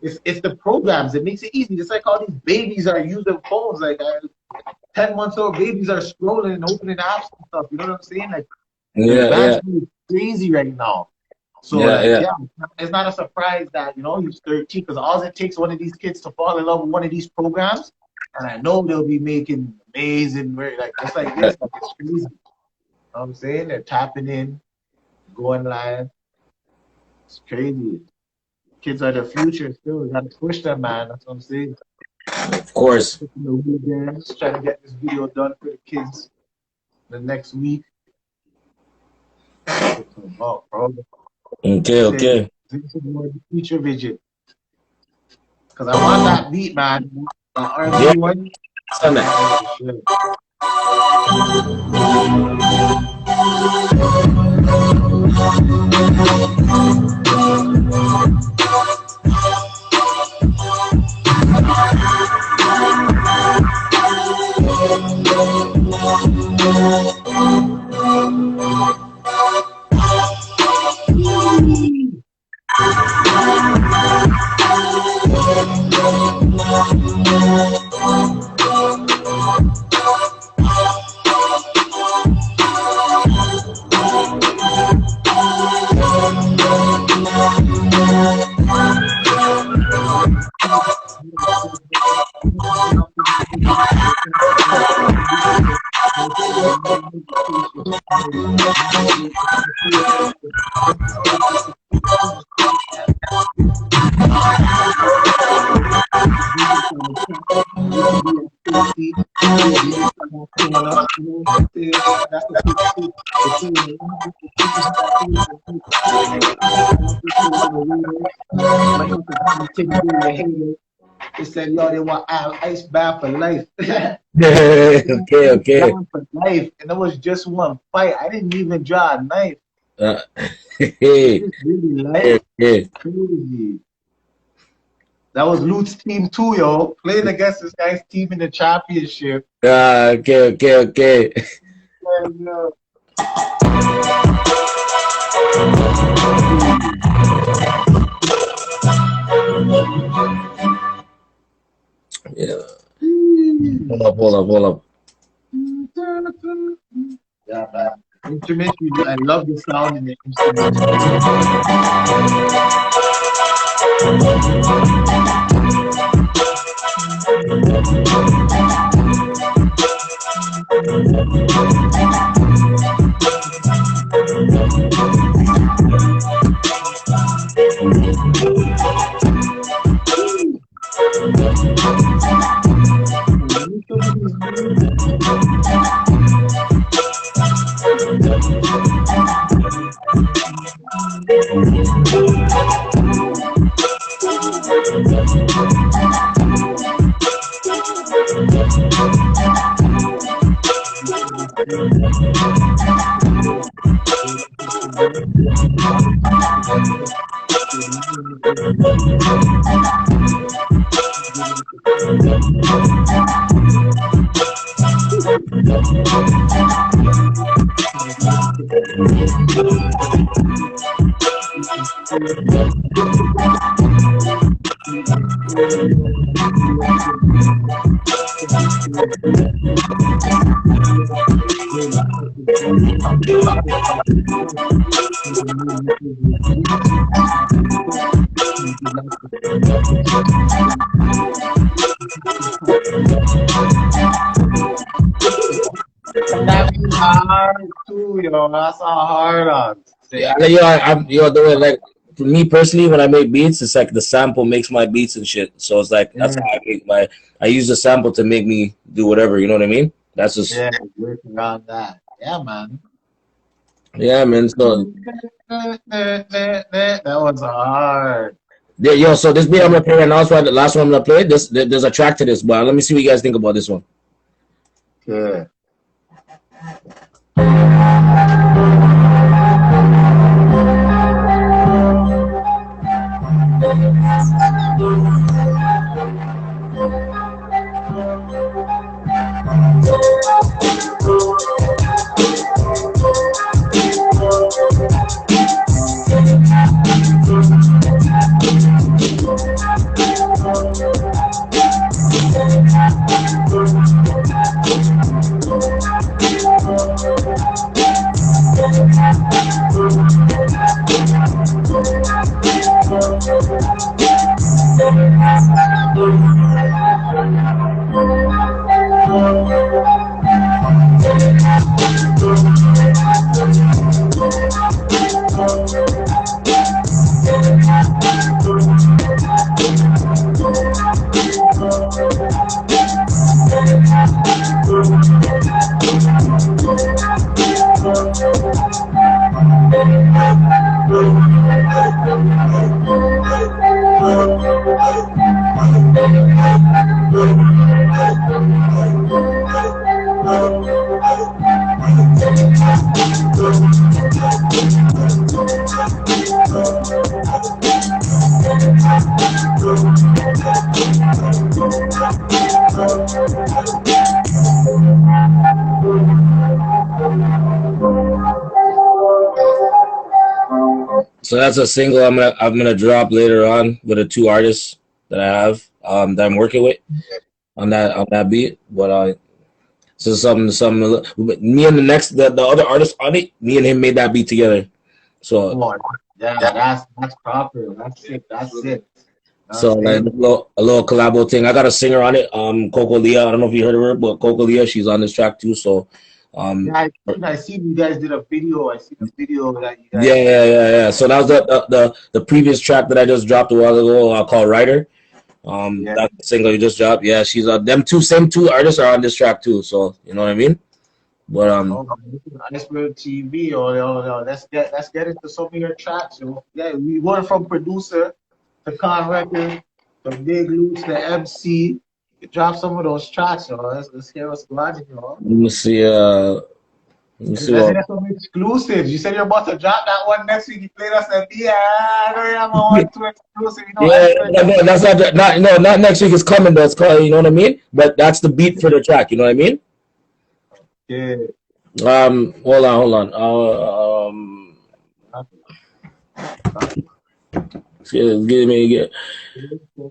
it's the programs. It makes it easy. It's like all these babies are using phones. Like 10 months old babies are scrolling and opening apps and stuff. You know what I'm saying? Like, the advancement is crazy right now. So it's not a surprise that, you know, he's 13, because all it takes one of these kids to fall in love with one of these programs, and I know they'll be making amazing, like, just like this. Like, it's crazy. You know what I'm saying? They're tapping in, going live. It's crazy. Kids are the future still. We gotta push them, man. That's what I'm saying. Of course. Just trying to get this video done for the kids the next week. Oh, bro. Okay. This is more the future vision. Because I want that beat, man. That R&B one. Sure. They said, yo, they want ice bath for life. Okay. For life. And it was just one fight. I didn't even draw a knife. Hey. Really life. Yeah. Crazy. That was Lute's team too, yo. Playing against this guy's team in the championship. Okay. Yeah. Hold up. Yeah, man. Instrument, I love the sound in the instrument. That's hard too, yo. That's a hard one. Yo, the way, like, for me personally, when I make beats, it's like the sample makes my beats and shit. So it's like that's how I make I use the sample to make me do whatever. You know what I mean? That's just work around that. Yeah, man. Yeah, man. So that was hard. yeah, yo. So this beat I'm gonna play right now is the last one I'm gonna play. There's a track to this, but let me see what you guys think about this one. Good. So that's a single I'm gonna drop later on with the 2 artists that I have that I'm working with on that beat. But so some me and the other artist on it, me and him made that beat together. So yeah, that's proper. That's it. So like a little collabo thing. I got a singer on it, Coco Leah. I don't know if you heard of her, but Coco Leah, she's on this track too. So yeah, I see you guys did a video. I see the video that you guys yeah. So that was the previous track that I just dropped a while ago called Rider. That's the single you just dropped. Yeah, she's them same two artists are on this track too. So you know what I mean? But Isebeurgtv let's get into some of your tracks. You know? Yeah, we went from producer to Con Record, from Big Loots to MC. You drop some of those tracks, you know. Let's hear what's going on, you know. let me see. Let's get some exclusives. You said you're about to drop that one next week. You played us at I don't have one too exclusive. You know, that's not next week. It's coming. That's called. You know what I mean? But that's the beat for the track. You know what I mean? Yeah. Hold on. Give me. Check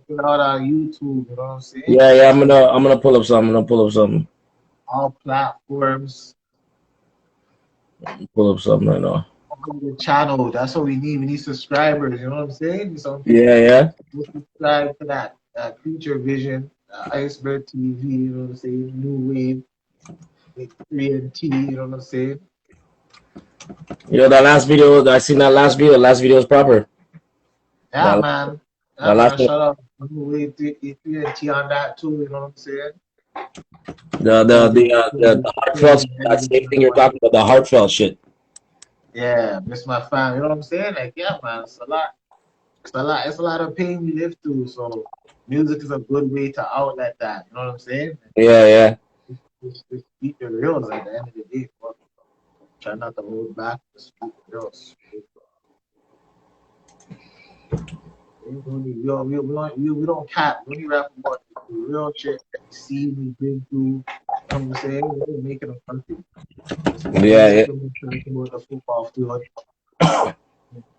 it out on YouTube. You know what I'm saying? Yeah. I'm gonna pull up something. All platforms. Pull up something right now. The channel. That's what we need. We need subscribers. You know what I'm saying? Yeah. Subscribe to that Future Vision, Isebeurgtv. You know what I'm saying? New Wave, 3NT. You know what I'm saying? That last video. I seen that last video. Last video is proper. Yeah, man. Shout out New Wave, 3NT on that too. You know what I'm saying? The heartfelt, that same thing you're talking about, the heartfelt shit. Yeah, miss my family. You know what I'm saying? Like, yeah, man, it's a lot of pain we live through. So music is a good way to outlet that. You know what I'm saying? Yeah. Just speak the reals at the end of the day. Fuck. Try not to hold back. Just speak the reals. We don't cap. We only rap about the real shit. See, we been through. You know what I'm saying? We're making a country. Yeah. About the football field.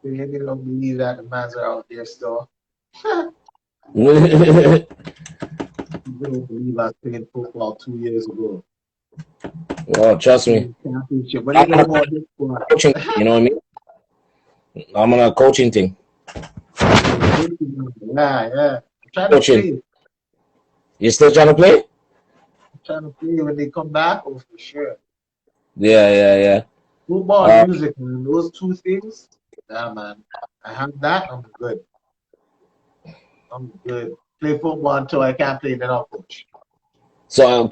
They don't believe that the mans are out there still. They don't believe I played football 2 years ago. Well, trust me. What do you know about this sport? Coaching, you know what I mean? I'm on a coaching thing. Yeah. I'm trying to play. You still trying to play? I'm trying to play when they come back. Oh, for sure. Yeah. Football and music, man. Those two things. Yeah, man. I have that. I'm good. Play football until I can't play, then I'll coach. So I'm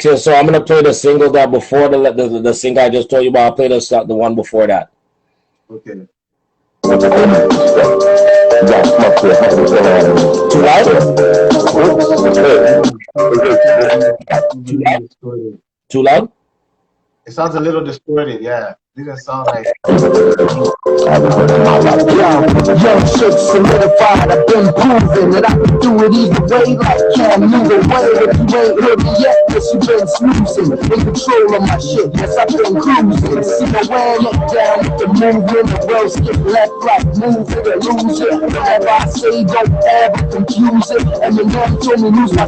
gonna play the single that before the single I just told you about. I'll play the one before that. Okay. Too loud? Too loud? It sounds a little distorted, yeah. It doesn't sound like. Young shit solidified, I've been proving that I can do it either way, like Cam Newton. If you ain't heard me yet, yes, you been snoozing. In control of my shit, yes, I've been cruising. See my wearing it down with the movement, the world skip left, right, move it or lose it. Whatever I say, don't ever confuse it. And the man told me lose my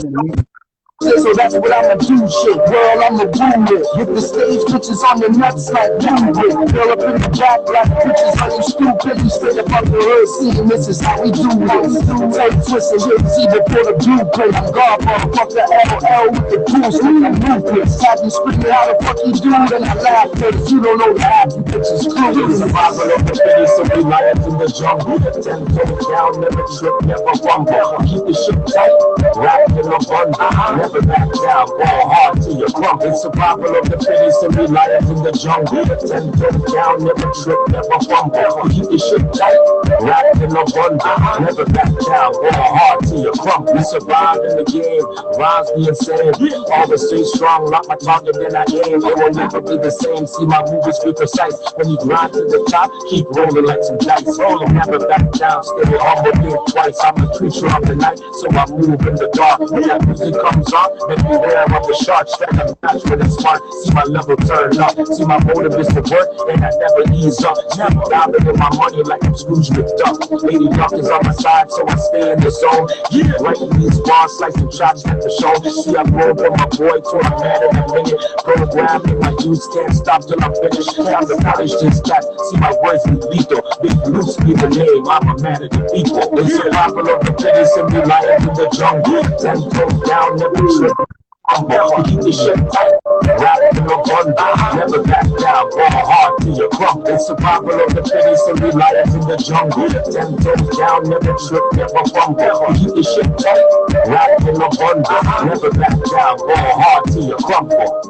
so that's what I'ma do, shit, girl, I'ma do it. Hit the stage, bitches on the nuts like Kubrick. Girl up in the back like bitches, are you stupid? You straight up on the hood scene, this is how we do this. Take twists and hit Z before the blueprint. I'm God, motherfucker, LL with the tools, I'm ruthless. Have you screaming how the fuck you do, then I laugh, cause you don't know the half, you bitches clueless. Survival of the biggest, so we lions in the jungle. 10 toes down, never trip, never rumble. Keep the shit tight, wrapped in a bundle. never back down, ball hard till you crump. It's survival of the fittest and we lions in the jungle. 10 toes down, never trip, never fumble. Keep your shit tight, wrapped in a bundle. Never back down, ball hard till you crump. We survive in the game, rhymes be insane. Always stay strong, lock my target, then I aim. It will never be the same. See my moves be precise. When you grind to the top, keep rolling like some dice. Rolling, never back down, stay humble, think twice. I'm a creature of the night, so I move in the dark. When that music comes on, make me aware of the sharks. Strike a match with a smart. See my level turn up. See my motive is to work, and I never ease up. Never diving in my money like I'm Scrooge McDuck. Lady Luck is on my side, so I stay in the zone. Yeah, writing these bars, slicing chops at the show. See, I'm going from my boy to a man in a minute. Program and my dudes can't stop till I'm finished. Time to polish this cat. See my words be lethal. Big Bruce be the name. I'm a man of the people. It's survival of the fittest and we lions in the jungle. 10 toes down, never trip. Keep the shit tight, wrapped in a bundle. Never back down, ball hard till you crump. It's survival of the fittest and we lions in the jungle. 10 toes down, never trip, never fumble. Keep the shit tight, wrapped in a bundle. Never back down, ball hard till you crumple.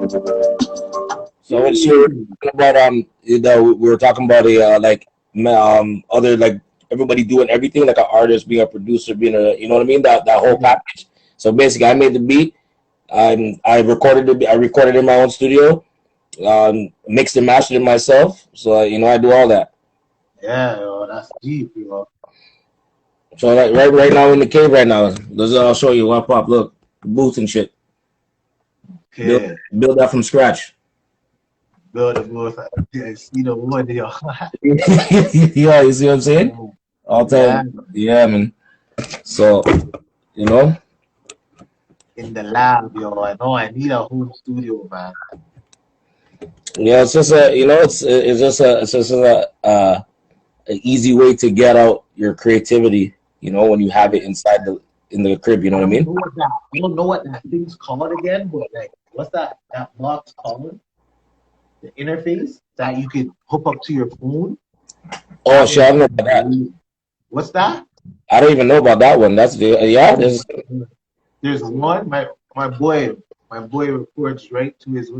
So what you're talking about, you know, we were talking about a other like everybody doing everything, like an artist, being a producer, being a, you know what I mean, that whole package. So basically, I made the beat. I recorded it in my own studio, mixed and mastered it myself. So you know, I do all that. Yeah, yo, that's deep, yo. So right now in the cave right now, I'll show you what pop. Look, boots and shit. Okay. Build that from scratch. Build it, booth. I see the wood, yo. Yeah, you see what I'm saying? All time. Yeah, man. So, you know. In the lab, yo. I know I need a home studio, man. Yeah, it's just a, you know, it's just a easy way to get out your creativity. You know, when you have it inside in the crib. You know what I mean? I don't know what that thing's called again, but like, what's that box called? The interface that you could hook up to your phone. Oh shit, I don't know about that. What's that? I don't even know about that one. That's yeah. There's one. My boy records right to his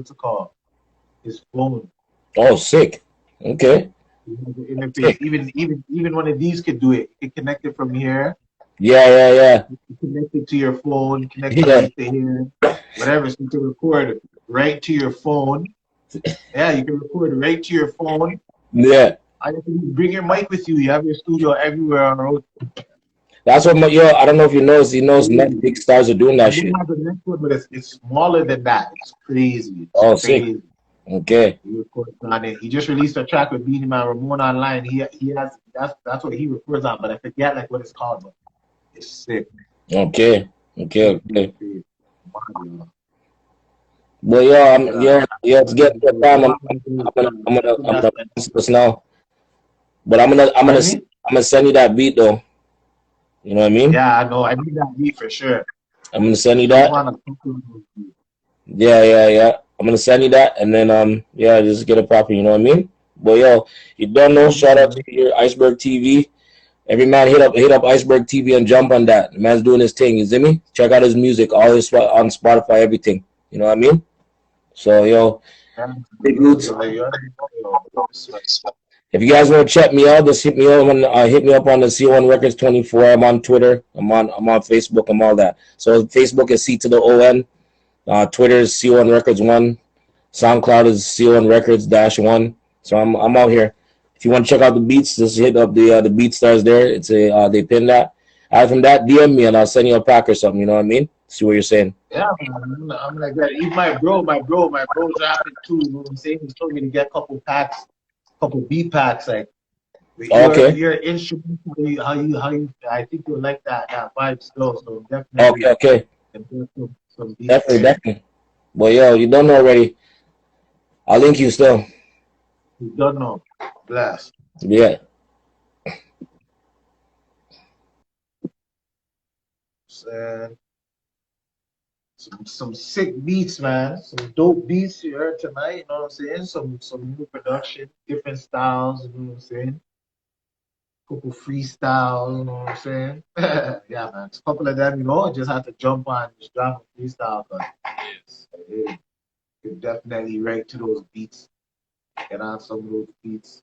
his phone. Oh, sick. Okay. Interface. Even one of these could do it. You can connect it from here. Yeah. You connect it to your phone. Connect it right to here. Whatever. So you can record right to your phone. Yeah, you can record right to your phone. Yeah. You bring your mic with you. You have your studio everywhere on the road. That's what I don't know if you know. He knows big stars are doing that shit. Have the next one, but it's smaller than that. It's crazy. It's crazy. Sick. Okay. He records on it. He just released a track with Beanie Man Ramon online. He has that's what he records on, but I forget like what it's called. But it's sick. Okay. Well, yeah, let's get the time. I'm gonna answer this now. But I'm gonna send you that beat though. You know what I mean? Yeah, I know. I need that beat for sure. I'm gonna send you that. Yeah. I'm gonna send you that, and then just get it proper. You know what I mean? But yo, you don't know. Shout out to your Isebeurgtv. Every man hit up Isebeurgtv and jump on that. The man's doing his thing. You see me? Check out his music, all his on Spotify, everything. You know what I mean? So yo, big roots. If you guys want to check me out, just hit me up on the C1 Records 24. I'm on Twitter. I'm on Facebook. I'm all that. So Facebook is C to the ON. Twitter is C1 Records 1. SoundCloud is C1 Records -1. So I'm out here. If you want to check out the beats, just hit up the beat stars there. It's they pin that. Aside from that, DM me and I'll send you a pack or something. You know what I mean? See what you're saying. Yeah, man. I'm like that. Even my bro dropping too. You know what I'm saying? He's told me to get a couple beat packs. Like, your instrument, how you. I think you'll like that vibe still. So definitely. Okay. Definitely. Well, yo, you don't know already. I'll link you still. You don't know. Blast. Yeah. Some sick beats, man. Some dope beats you heard tonight. You know what I'm saying? Some new production, different styles. You know what I'm saying? couple freestyle, you know what I'm saying? Yeah, man. A couple of them, you know, just have to jump on and just drop a freestyle. But hey, you definitely right to those beats. Get on some of those beats.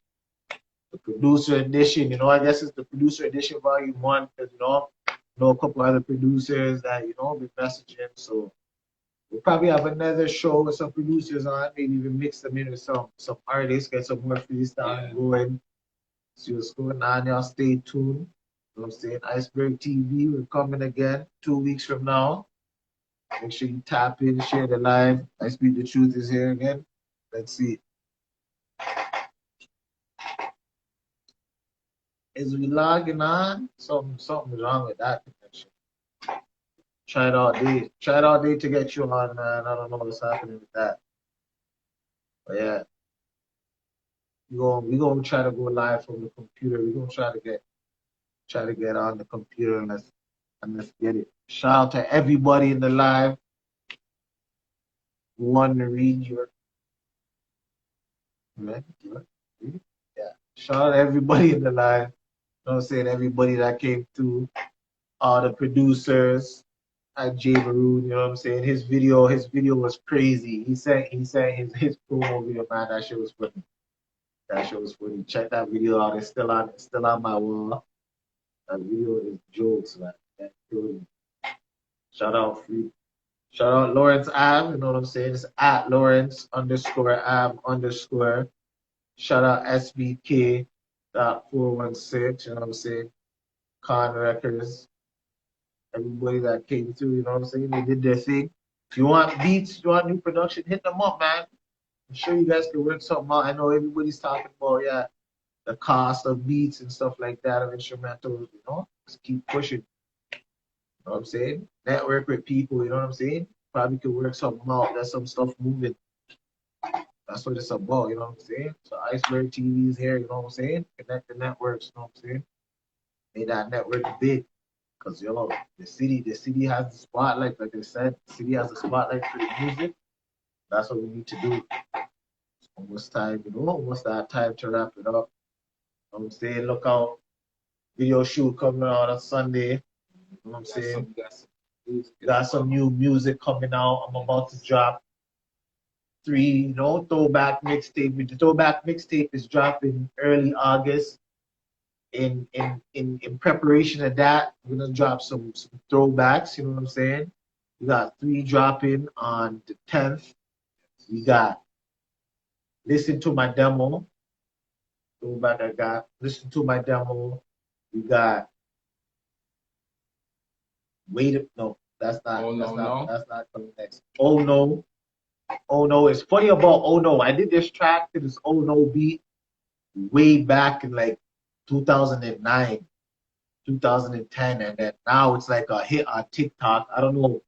The producer edition, you know, I guess it's the producer edition volume 1, because, you know a couple other producers that, you know, be messaging. So we'll probably have another show with some producers on, maybe even mix them in with some artists, get some more freestyle going. See what's going on, y'all. Stay tuned. You know what I'm saying? Iceberg TV, we're coming again 2 weeks from now. Make sure you tap in, share the live. I Speak the Truth is here again. Let's see. Is we logging on? Something's wrong with that connection. Tried all day. Tried all day to get you on, man. I don't know what's happening with that. But yeah. We're gonna try to go live from the computer. We're gonna try to get on the computer and let's get it. Shout out to everybody in the live who wanted to read your yeah. Shout out to everybody in the live. You know what I'm saying? Everybody that came through, all the producers at Jay Maroon, you know what I'm saying? His video was crazy. He sent his promo video, man. That shit was funny. That shit was funny. Check that video out. It's still on my wall. That video is jokes, man. That's good. Shout out Free. Shout out Lawrence Ave, you know what I'm saying? It's at Lawrence _Ave_. Shout out SBK 416, you know what I'm saying? Con Records. Everybody that came through, you know what I'm saying? They did their thing. If you want beats, you want new production, hit them up, man. I'm sure you guys can work something out. I know everybody's talking about, the cost of beats and stuff like that, of instrumentals, you know? Just keep pushing. You know what I'm saying? Network with people, you know what I'm saying? Probably could work something out. There's some stuff moving. That's what it's about, you know what I'm saying? So Iceberg TV is here, you know what I'm saying? Connect the networks, you know what I'm saying? Made that network big. Because, the city has the spotlight, like I said. The city has the spotlight for the music. That's what we need to do. It's almost time, almost that time to wrap it up. You know what I'm saying? Look out. Video shoot coming out on Sunday. You know what I'm saying? Got some new music coming out. I'm about to drop 3, throwback mixtape. The throwback mixtape is dropping early August. In preparation of that, we're gonna drop some throwbacks, you know what I'm saying? We got 3 dropping on the 10th. We got Listen to My Demo. Throwback I got. Listen to My Demo. We got no, that's not coming next. Oh no. Oh no. It's funny about Oh no. I did this track to this Oh no beat way back in like 2009, 2010, and then now it's like a hit on TikTok. I don't know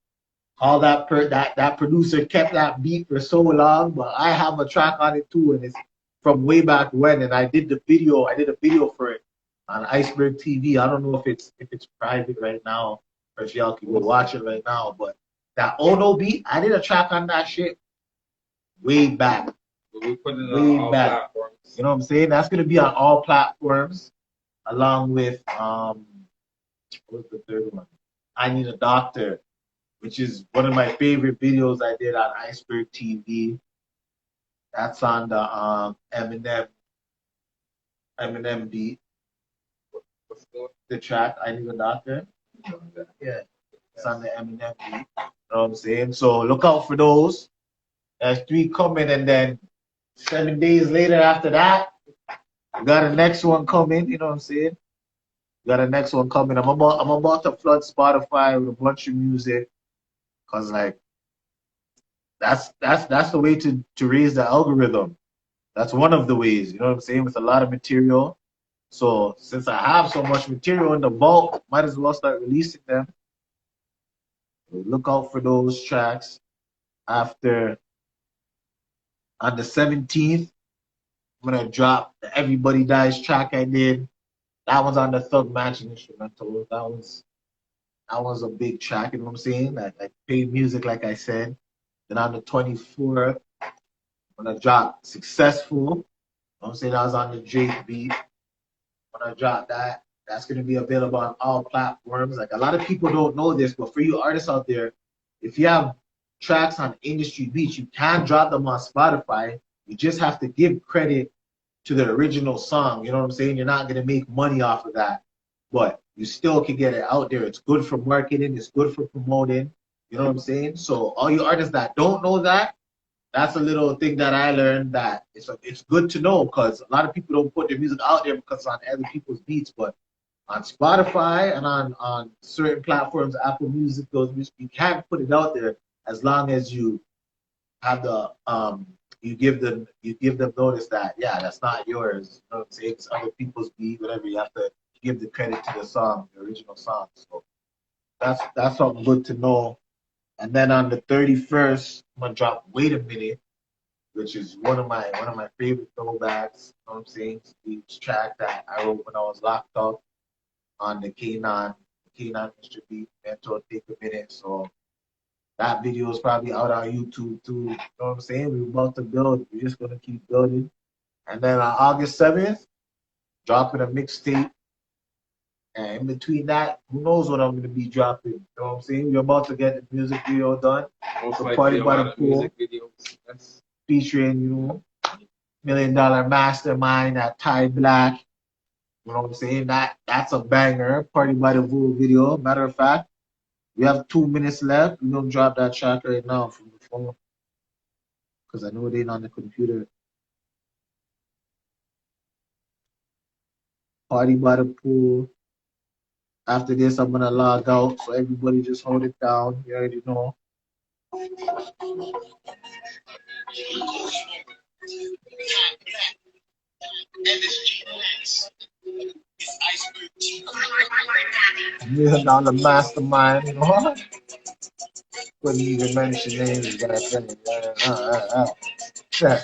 how that producer kept that beat for so long, but I have a track on it too, and it's from way back when. And I did a video for it on Iceberg TV. I don't know if it's private right now or if y'all can go watch it right now. But that Oh No beat, I did a track on that shit way back. We put it on all platforms. You know what I'm saying? That's gonna be on all platforms, along with what's the third one? I Need a Doctor, which is one of my favorite videos I did on Iceberg TV. That's on the Eminem beat. The track I Need a Doctor. Yeah, it's on the Eminem beat. You know what I'm saying? So look out for those. There's 3 coming, and then 7 days later after that, we got a next one coming. You know what I'm saying? We got a next one coming. I'm about to flood Spotify with a bunch of music, cause like that's the way to raise the algorithm. That's one of the ways. You know what I'm saying? With a lot of material. So since I have so much material in the vault, might as well start releasing them. Look out for those tracks. After on the 17th, I'm gonna drop the Everybody Dies track I did. That one's on the Thug Mansion instrumental. That was a big track, you know what I'm saying? Like paid music, like I said. Then on the 24th, I'm gonna drop Successful. You know what I'm saying? That was on the Drake beat. when I drop that. That's gonna be available on all platforms. Like a lot of people don't know this, but for you artists out there, if you have tracks on industry beats, you can drop them on Spotify. You just have to give credit to the original song. You know what I'm saying? You're not gonna make money off of that, but you still can get it out there. It's good for marketing. It's good for promoting. You know what I'm saying? So all you artists that don't know that, that's a little thing that I learned that it's good to know because a lot of people don't put their music out there because it's on other people's beats, but on Spotify and on certain platforms, Apple Music, you can't put it out there as long as you have the you give them notice that that's not yours. You know what I'm saying? It's other people's beat, whatever. You have to give the credit to the song, the original song. So that's something good to know. And then on the 31st, I'm gonna drop "Wait a Minute," which is one of my favorite throwbacks. You know what I'm saying? It's the track that I wrote when I was locked up on the K9 Mr. Beat, Mentor Take a Minute. So that video is probably out on YouTube too. You know what I'm saying? We're about to build. We're just gonna keep building. And then on August 7th, dropping a mixtape. And in between that, who knows what I'm gonna be dropping? You know what I'm saying? We're about to get the music video done. The Party by the Pool, featuring, $1 Million Mastermind, that Ty Black. You know what I'm saying? That's a banger. Party by the Pool video. Matter of fact, we have 2 minutes left. We're gonna drop that track right now from the phone. Because I know it ain't on the computer. Party by the Pool. After this, I'm gonna log out, so everybody just hold it down. You already know. $1 Million Mastermind, you know. Couldn't even mention names, but I tell you, yeah.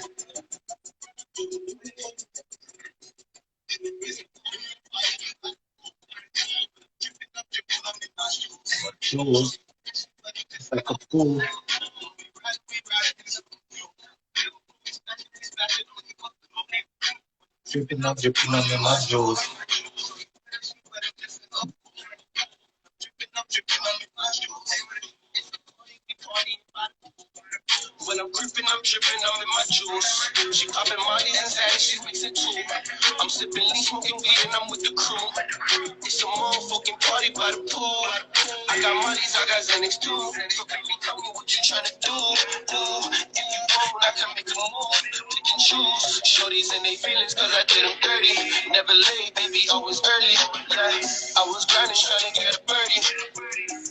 Shows. It's like a pool. Dripping up in my jewels. When I'm creeping, I'm dripping, I'm in my juice. She popping Molly and Zach, she mixing too. I'm sipping lean, smoking weed, and I'm with the crew. It's a motherfucking party by the pool. I got Molly's, I got Xanax too. So baby, tell me what you tryna do. If you want, I can make a move. Pick and choose. Shorties and they feelings, cause I did them dirty. Never late, baby, always early. Yeah, I was grinding, trying to get a birdie.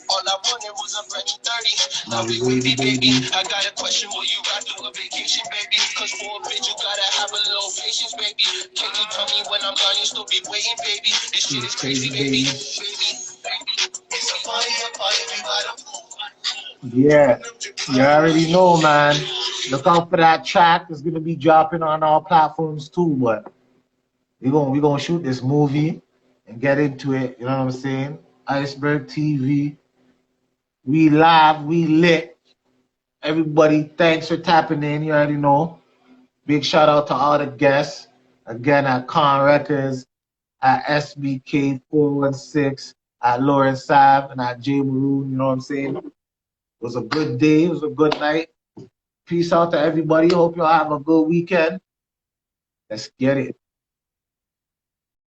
All I wanted was a brand new 30. Now we wavy, baby. I got a question, will you ride through a vacation, baby? Cause for a bitch, you gotta have a little patience, baby. Can you tell me when I'm gone, you still be waiting, baby? This shit is crazy, baby. It's a party, we gotta move. Yeah, you already know, man. Look out for that track. It's gonna be dropping on all platforms too, but we gonna shoot this movie and get into it. You know what I'm saying? Iceberg TV. We live, we lit. Everybody, thanks for tapping in. You already know. Big shout out to all the guests. Again, at Con Records, at SBK 416, at Lauren Sav, and at J Maroon. You know what I'm saying? It was a good day. It was a good night. Peace out to everybody. Hope y'all have a good weekend. Let's get it.